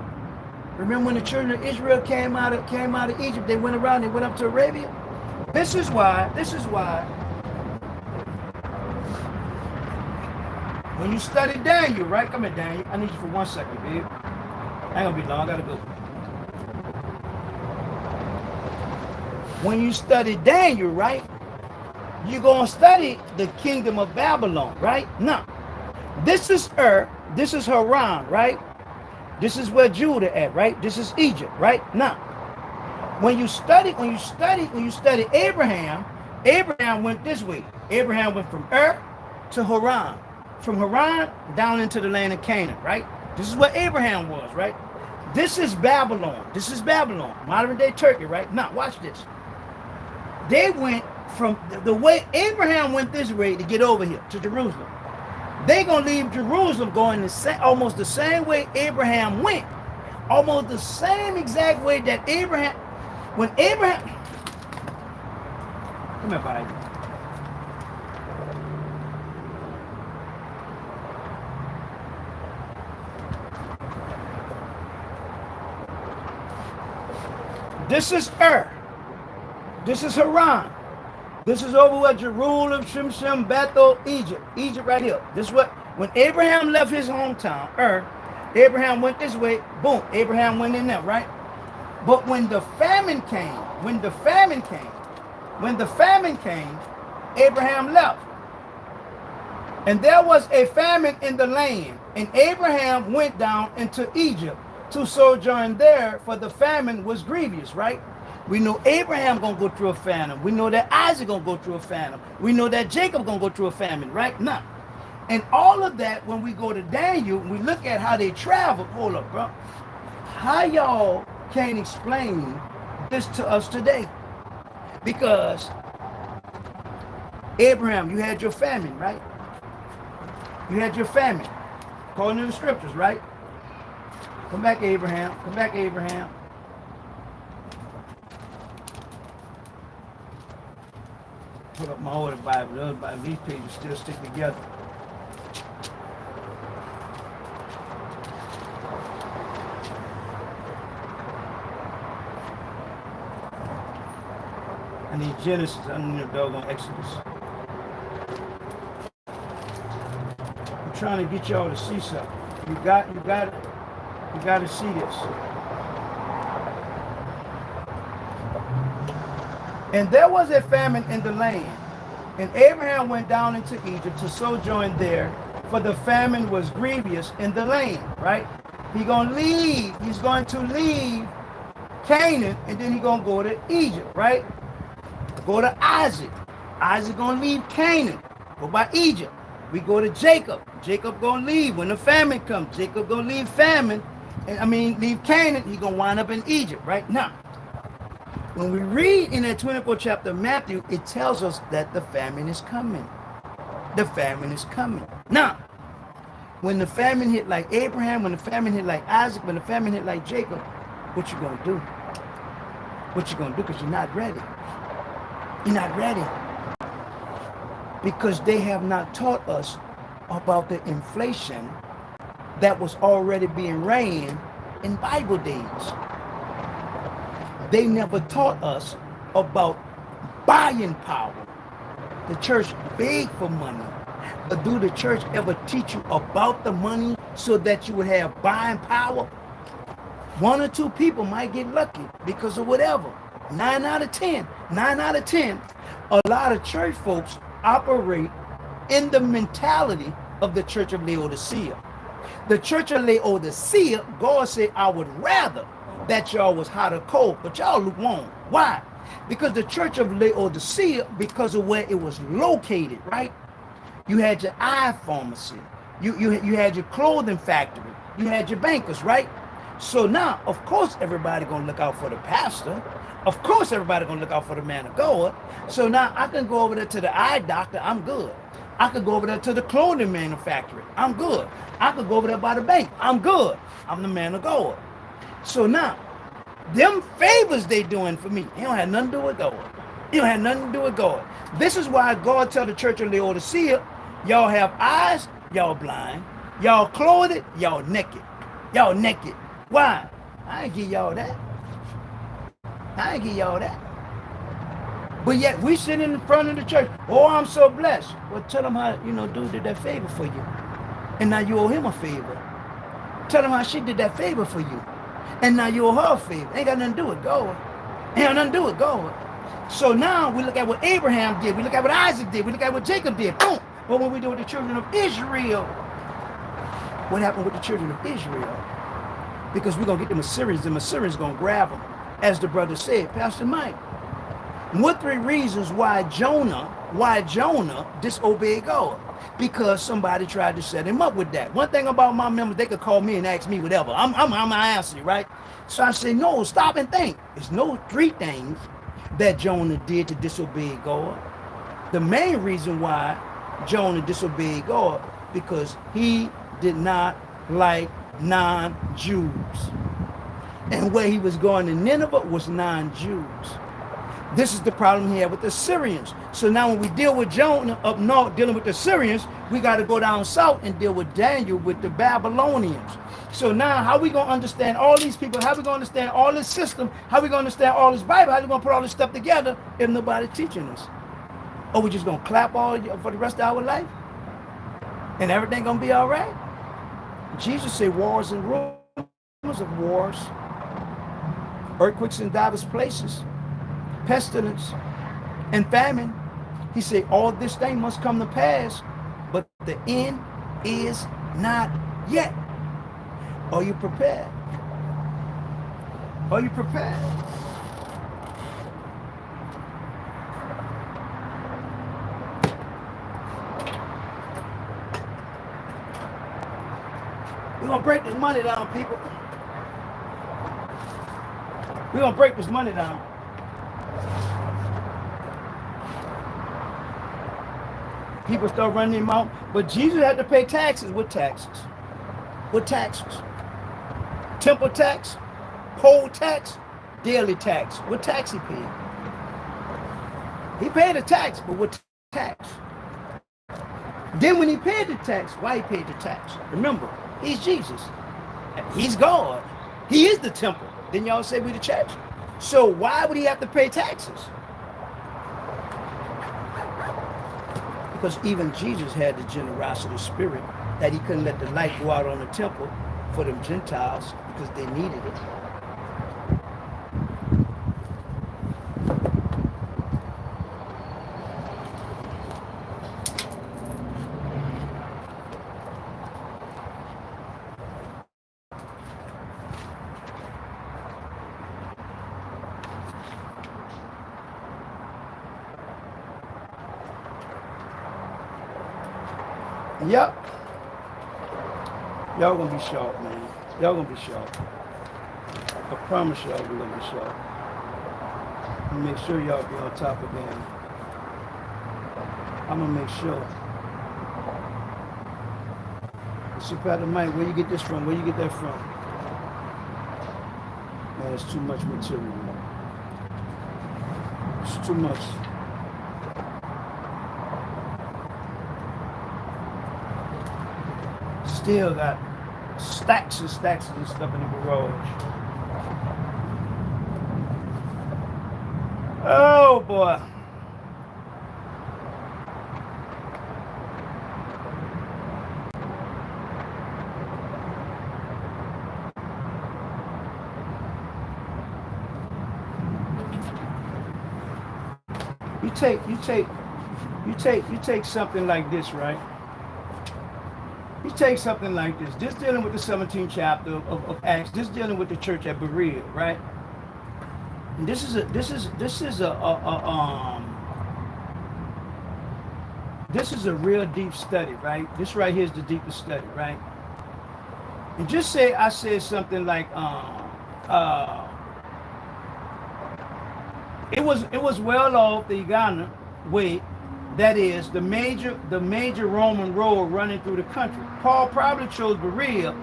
Speaker 3: Remember when the children of Israel came out of Egypt, they went around, they went up to Arabia? This is why, when you study Daniel, right? Come here, Daniel. I need you for 1 second, babe. I ain't gonna be long, I gotta go. When you study Daniel, right? You're gonna study the kingdom of Babylon, right? Now, this is this is Haran, right? This is where Judah at, right? This is Egypt, right? Now, When you study Abraham, Abraham went this way. Abraham went from Ur to Haran. From Haran down into the land of Canaan, right? This is where Abraham was, right? This is Babylon. This is Babylon, modern day Turkey, right? Now, watch this. They went from the way Abraham went this way to get over here to Jerusalem. They're going to leave Jerusalem going almost the same way Abraham went. Almost the same exact way that Abraham, when Abraham, come here, Bible. This is Ur. This is Haran. This is over where Jerusalem, Shimshim, Bethel, Egypt. Egypt right here. This is what, when Abraham left his hometown, Ur, Abraham went this way, boom, Abraham went in there, right? But when the famine came, Abraham left. And there was a famine in the land, and Abraham went down into Egypt to sojourn there, for the famine was grievous, right? We know Abraham gonna go through a famine. We know that Isaac gonna go through a famine. We know that Jacob gonna go through a famine, right? Now, and all of that, when we go to Daniel, we look at how they traveled. Hold up, bro. How y'all can't explain this to us today? Because Abraham, you had your famine, right? You had your famine, according to the scriptures, right? Come back, Abraham. Come back, Abraham. Put up my older Bible. The other Bible, these pages still stick together. I need Genesis. I don't need a doggone Exodus. I'm trying to get y'all to see something. You got to see this. And there was a famine in the land, and Abraham went down into Egypt to sojourn there, for the famine was grievous in the land, right? He's going to leave Canaan, and then he's going to go to Egypt, right? Go to Isaac. Isaac going to leave Canaan, go by Egypt. We go to Jacob. Jacob going to leave when the famine comes. Jacob going to leave leave Canaan. He's going to wind up in Egypt, right? Now, when we read in the 24th chapter of Matthew, it tells us that the famine is coming. The famine is coming. Now, when the famine hit like Abraham, when the famine hit like Isaac, when the famine hit like Jacob, what you going to do? What you going to do? Because you're not ready. You're not ready. Because they have not taught us about the inflation that was already being ran in Bible days. They never taught us about buying power. The church begged for money. But do the church ever teach you about the money so that you would have buying power? 1 or 2 people might get lucky because of whatever. 9 out of 10, a lot of church folks operate in the mentality of the church of Laodicea. The church of Laodicea, God said, I would rather that y'all was hot or cold, but y'all lukewarm. Why? Because the church of Laodicea, because of where it was located, right? You had your eye pharmacy, you had your clothing factory, you had your bankers, right? So now, of course, everybody gonna look out for the pastor. Of course, everybody gonna look out for the man of God. So now I can go over there to the eye doctor, I'm good. I could go over there to the clothing manufacturer, I'm good. I could go over there by the bank, I'm good. I'm the man of God. So now, them favors they doing for me, it don't have nothing to do with God. It don't have nothing to do with God. This is why God tell the church of Laodicea, y'all have eyes, y'all blind. Y'all clothed, y'all naked. Y'all naked. Why? I ain't give y'all that. I ain't give y'all that. But yet we sit in front of the church. Oh, I'm so blessed. Well, tell them how, dude did that favor for you. And now you owe him a favor. Tell them how she did that favor for you. And now you owe her a favor. Ain't got nothing to do with God. Ain't got nothing to do with God. So now we look at what Abraham did. We look at what Isaac did. We look at what Jacob did. Boom. But when we do with the children of Israel, what happened with the children of Israel? Because we're going to get them Assyrians. Them Assyrians going to grab them. as the brother said, Pastor Mike, what 3 reasons why Jonah disobeyed God? Because somebody tried to set him up with that. One thing about my members, they could call me and ask me whatever. I'm answering, right? So I say, no, stop and think. There's no 3 things that Jonah did to disobey God. The main reason why Jonah disobeyed God, because he did not like non-Jews. And where he was going to Nineveh was non-Jews. This is the problem he had with the Syrians. So now when we deal with Jonah up north, dealing with the Syrians, we got to go down south and deal with Daniel with the Babylonians. So now how we going to understand all these people? How we going to understand all this system? How we going to understand all this Bible? How we going to put all this stuff together if nobody teaching us? Or we just going to clap all for the rest of our life? And everything going to be all right? Jesus said wars and rumors of wars, earthquakes in diverse places, pestilence and famine. He said all this thing must come to pass, but the end is not yet. Are you prepared? Are you prepared? We're gonna break this money down, people. We're gonna break this money down. People start running him out. But Jesus had to pay taxes. What taxes? What taxes? Temple tax, poll tax, daily tax. What tax he paid? He paid a tax, but what tax? Then when he paid the tax, why he paid the tax? Remember, he's Jesus. He's God. He is the temple. Didn't y'all say we the church? So why would he have to pay taxes? Because even Jesus had the generosity spirit that he couldn't let the light go out on the temple for them Gentiles because they needed it. Yep. Y'all gonna be sharp, man. Y'all gonna be sharp. I promise y'all we're gonna be sharp. And make sure y'all be on top of them. I'm gonna make sure. So Pastor Mike, where you get this from? Where you get that from? Man, it's too much material. It's too much. Still got stacks and stacks of this stuff in the garage. Oh boy. You take something like this, right? You take something like this. This dealing with the 17th chapter of Acts. This dealing with the church at Berea, right? And this is a real deep study, right? This right here is the deepest study, right? And just say I said something like it was well off the Uganda way. That is the major Roman road running through the country. Paul probably chose Berea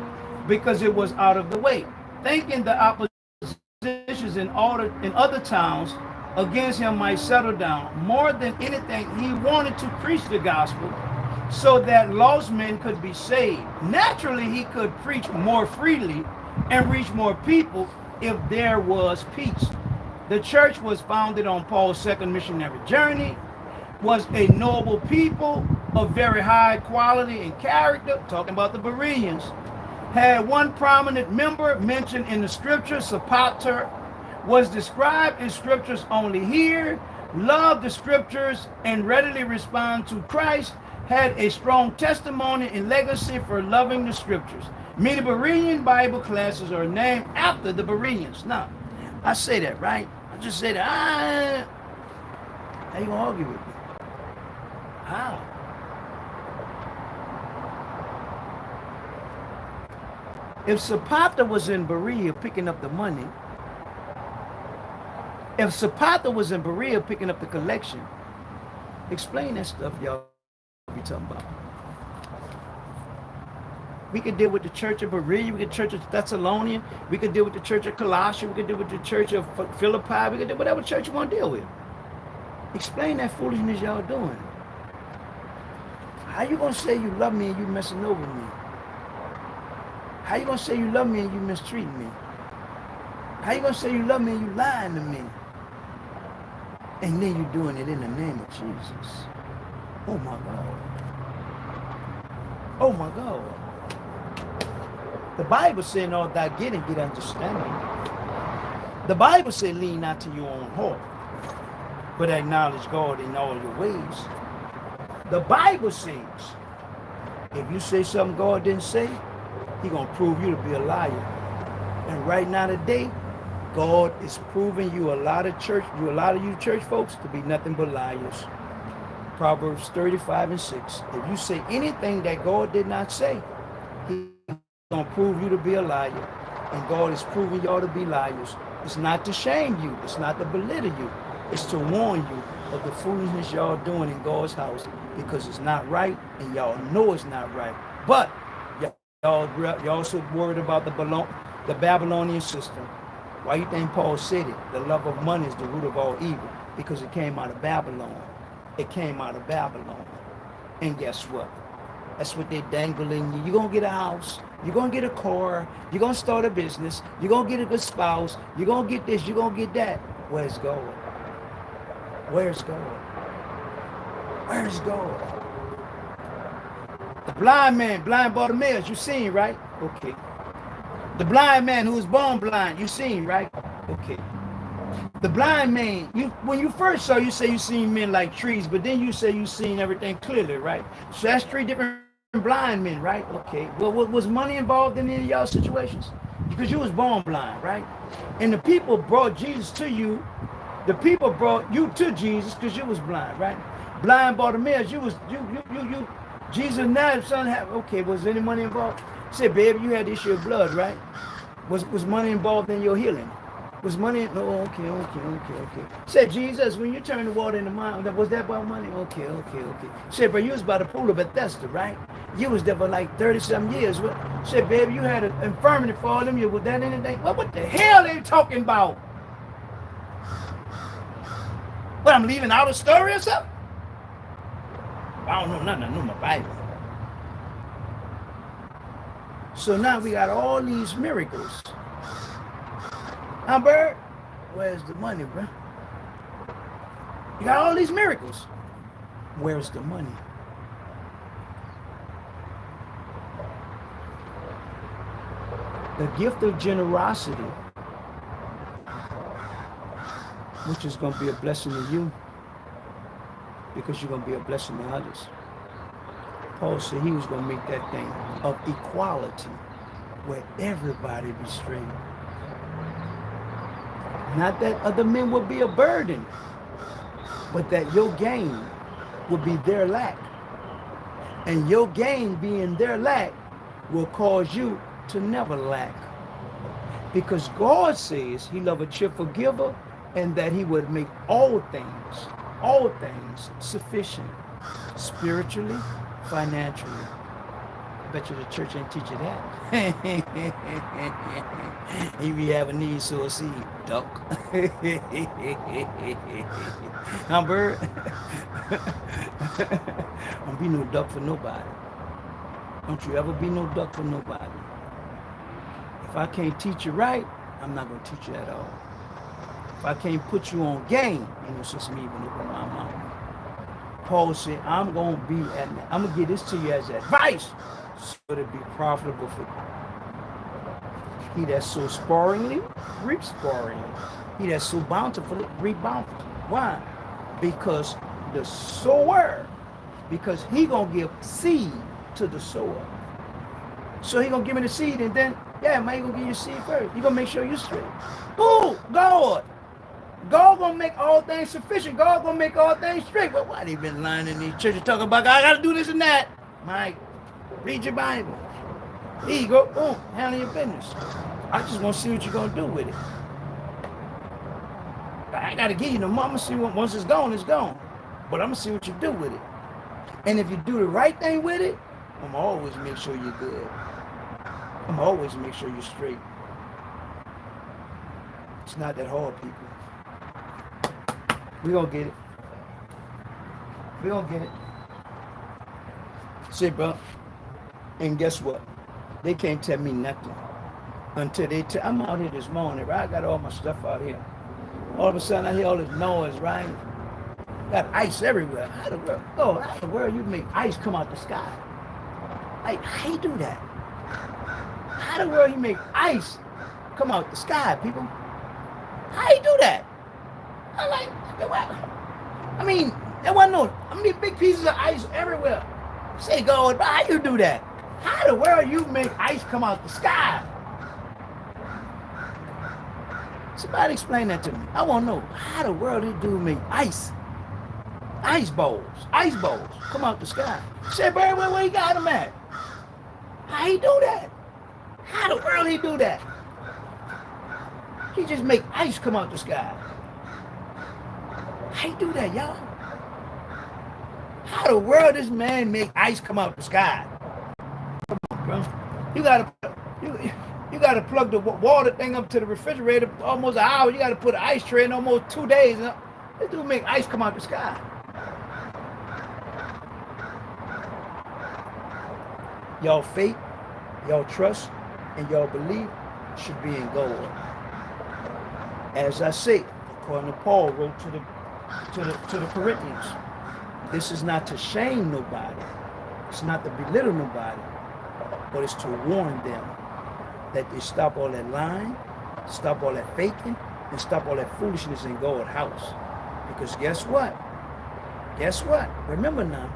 Speaker 3: because it was out of the way, thinking the oppositions in other towns against him might settle down. More than anything, he wanted to preach the gospel so that lost men could be saved. Naturally, he could preach more freely and reach more people if there was peace. The church was founded on Paul's second missionary journey, was a noble people of very high quality and character, talking about the Bereans, had one prominent member mentioned in the scriptures, Sopater, was described in scriptures only here, loved the scriptures and readily respond to Christ, had a strong testimony and legacy for loving the scriptures. Many Berean Bible classes are named after the Bereans. Now, I say that, right? I just say that. How you gonna argue with me? How? If Zapata was in Berea picking up the money, if Zapata was in Berea picking up the collection, explain that stuff y'all be talking about. We could deal with the church of Berea, we could church of Thessalonian, we could deal with the church of Colossia, we could deal with the church of Philippi, we could do whatever church you want to deal with. Explain that foolishness y'all doing. How you gonna say you love me and you messing over me? How you gonna say you love me and you mistreating me? How you gonna say you love me and you lying to me? And then you doing it in the name of Jesus. Oh my God. Oh my God. The Bible said, in all thy getting, get understanding. The Bible said, lean not to your own heart, but acknowledge God in all your ways. The Bible says, if you say something God didn't say, He's going to prove you to be a liar. And right now today, God is proving you a lot of you church folks to be nothing but liars. Proverbs 35:6. If you say anything that God did not say, He's going to prove you to be a liar. And God is proving y'all to be liars. It's not to shame you. It's not to belittle you. It's to warn you of the foolishness y'all doing in God's house, because it's not right and y'all know it's not right. But y'all also worried about the Babylonian system. Why you think Paul said it? The love of money is the root of all evil, because it came out of Babylon. It came out of Babylon. And guess what? That's what they're dangling you. You're going to get a house. You're going to get a car. You're going to start a business. You're going to get a good spouse. You're going to get this. You're going to get that. Where's God? Where's God? Where's God? The blind man, blind Bartimaeus, you seen, right? Okay. The blind man who was born blind, you seen, right? Okay. The blind man, when you first saw, you say you seen men like trees, but then you say you seen everything clearly, right? So that's three different blind men, right? Okay. Well, was money involved in any of y'all situations? Because you was born blind, right? And the people brought Jesus to you. The people brought you to Jesus because you was blind, right? Blind Bartimaeus, you Jesus now, son, okay, was any money involved? Said, baby, you had the issue of blood, right? Was money involved in your healing? Was money? No, okay. Said, Jesus, when you turned the water into wine, was that about money? Okay. Said, but you was by the pool of Bethesda, right? You was there for like 30-some years. Said, baby, you had an infirmity for all them years. Was that anything? What the hell are you talking about? What, I'm leaving out a story or something? I don't know nothing. I know my Bible. So now we got all these miracles. Huh, Bird? Where's the money, bro? You got all these miracles. Where's the money? The gift of generosity, which is going to be a blessing to you, because you're going to be a blessing to others. Paul said he was going to make that thing of equality, where everybody be straight. Not that other men will be a burden, but that your gain will be their lack. And your gain being their lack will cause you to never lack. Because God says he loves a cheerful giver, and that he would make all things sufficient, spiritually, financially. I bet you the church ain't teach you that. You be having needs, so a seed, duck. Huh, Bird? Don't be no duck for nobody. Don't you ever be no duck for nobody. If I can't teach you right, I'm not going to teach you at all. If I can't put you on game, ain't no sense me even open my mouth. Paul said, I'm going to give this to you as advice, so that it be profitable for you. He that sows sparingly, reaps sparingly. He that sows bountifully, reap bountifully. Why? Because the sower, he going to give seed to the sower. So he going to give me the seed, and then Yeah, man, you gonna give your seed first. You gonna make sure you straight. Who? God. God gonna make all things sufficient. God gonna make all things straight. But why they been lying in these churches talking about I gotta do this and that? Mike, read your Bible. Here you go. Boom. Handle your business. I just want to see what you're gonna do with it. I gotta give you the money. I'm gonna see what once it's gone, it's gone. But I'm gonna see what you do with it. And if you do the right thing with it, I'm gonna always make sure you're good. I'm gonna always make sure you're straight. It's not that hard, people. We gonna get it. We gonna get it. See, bro. And guess what? They can't tell me nothing until they tell. I'm out here this morning, right? I got all my stuff out here. All of a sudden, I hear all this noise, right? Got ice everywhere. How the world? Oh, how the world you make ice come out the sky? Like, how you do that? How the world you make ice come out the sky, people? How you do that? I'm like, what? I mean, there wasn't no, I mean, big pieces of ice everywhere. Say, God, how you do that? How the world you make ice come out the sky? Somebody explain that to me. I want to know how the world this dude make ice balls come out the sky. Say, Barry, where he got them at? How he do that? How the world he do that? He just make ice come out the sky. How he do that, y'all? How the world this man make ice come out the sky? Come on, bro. You gotta plug the water thing up to the refrigerator almost an hour. You gotta put an ice tray in almost 2 days. This dude make ice come out the sky. Y'all faith, y'all trust, and y'all belief should be in God. As I say, according to Paul wrote to the Corinthians, this is not to shame nobody. It's not to belittle nobody, but it's to warn them that they stop all that lying, stop all that faking, and stop all that foolishness in God's house. Because guess what? Guess what? Remember now,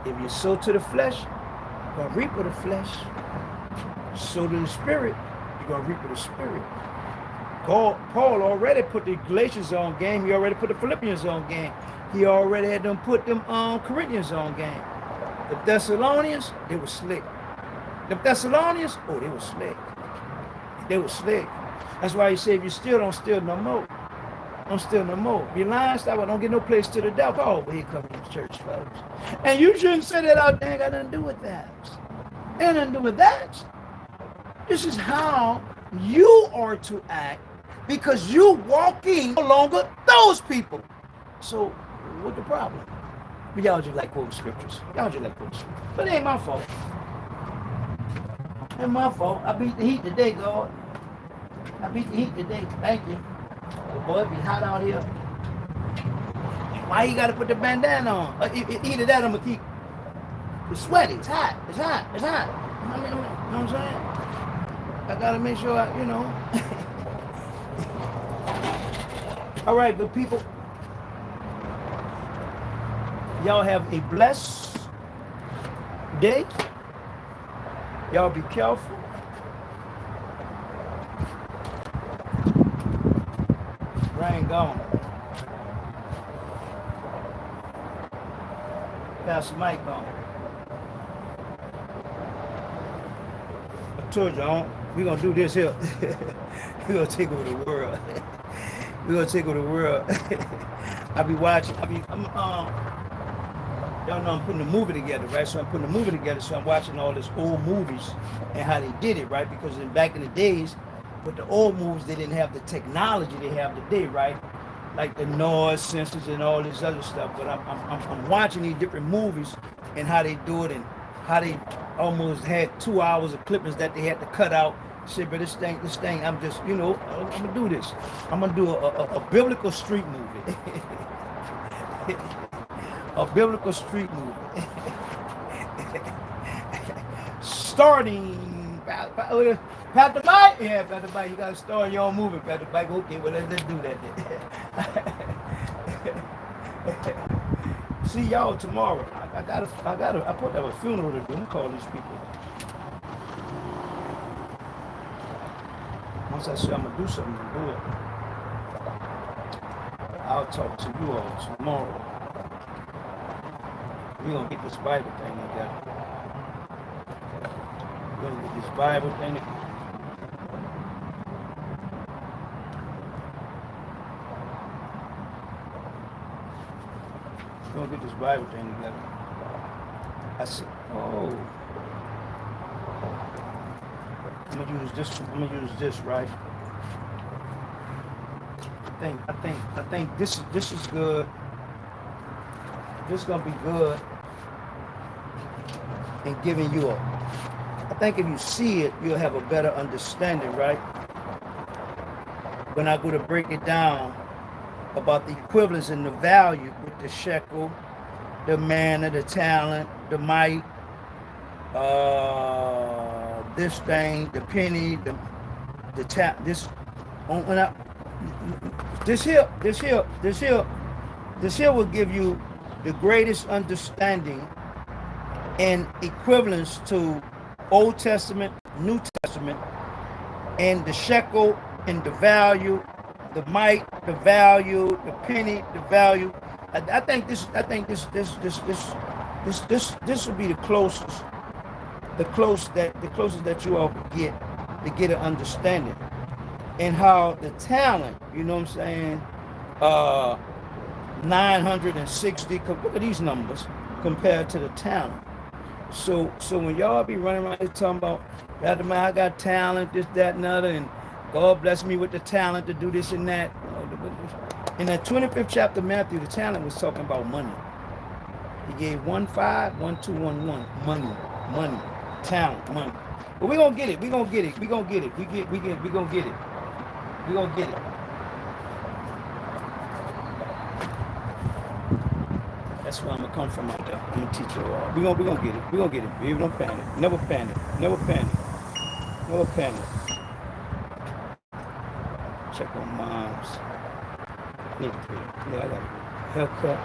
Speaker 3: if you sow to the flesh, you're going to reap with the flesh. Sow to the spirit, you're going to reap with the spirit. Paul already put the Galatians on game. He already put the Philippians on game. He already had them put them Corinthians on game. The Thessalonians, they were slick. The Thessalonians, oh, they were slick. They were slick. That's why he said, if you still don't steal no more. Don't steal no more. If you're lying, stop. Don't get no place to the devil. Oh, but here comes the church, folks. And you shouldn't say that out there. Ain't got nothing to do with that. Ain't nothing to do with that. This is how you are to act because you walking no longer those people. So, what's the problem? But y'all just like quoting scriptures. Y'all just like quoting scriptures. But it ain't my fault. It ain't my fault. I beat the heat today, God. I beat the heat today. Thank you. The boy be hot out here. Why you gotta put the bandana on? Either that, I'm gonna keep. It's sweaty. It's hot. It's hot. It's hot. You know what I'm saying? I gotta make sure I, All right, good people. Y'all have a blessed day. Y'all be careful. Rain gone. Pastor Mike gone. I told y'all, we're gonna do this here. We're gonna take over the world. We're gonna take over the world. I be watching. Y'all know I'm putting a movie together, right? So I'm putting a movie together. So I'm watching all these old movies and how they did it, right? Because back in the days, with the old movies, they didn't have the technology they have today, right? Like the noise sensors and all this other stuff. But I'm watching these different movies and how they do it and how they almost had 2 hours of clippings that they had to cut out. Shit, but this thing, I'm just, I'm gonna do this. I'm gonna do a biblical street movie. A biblical street movie. Starting, Pastor Mike? Yeah, Pastor Mike, you gotta start your own movie, Pastor Mike. Okay, well, let's do that then. See y'all tomorrow. I put up a funeral to do. I'm gonna call these people. Once I say I'm gonna do something, I'm gonna do it. I'll talk to you all tomorrow. We're gonna get this Bible thing together. We're gonna get this Bible thing together. We're gonna get this Bible thing together. I said, oh, I'm gonna use this, right? I think this is good. This is gonna be good in giving you I think if you see it, you'll have a better understanding, right? When I go to break it down about the equivalence and the value with the shekel, the manna, the talent, the might, this thing, the penny, this here will give you the greatest understanding and equivalence to Old Testament, New Testament, and the shekel and the value, the might, the value, the penny, the value. I think this will be the closest that you all could get to get an understanding. And how the talent, you know what I'm saying, 960, look at these numbers compared to the talent. So when y'all be running around here talking about, I got talent, this, that, and other, and God bless me with the talent to do this and that. In that 25th chapter of Matthew, the talent was talking about money. He gave 1, 5, 1, 2, 1, 1. Money, talent, money. But we're gonna get it. We're gonna get it. We're gonna get it. We're gonna get it. We're gonna get it. That's where I'm gonna come from out there. I'm gonna teach you all. We're gonna get it. We're gonna get it. Baby, don't panic. Never panic. Never panic. Never panic. Check on moms. Yeah, I got a haircut.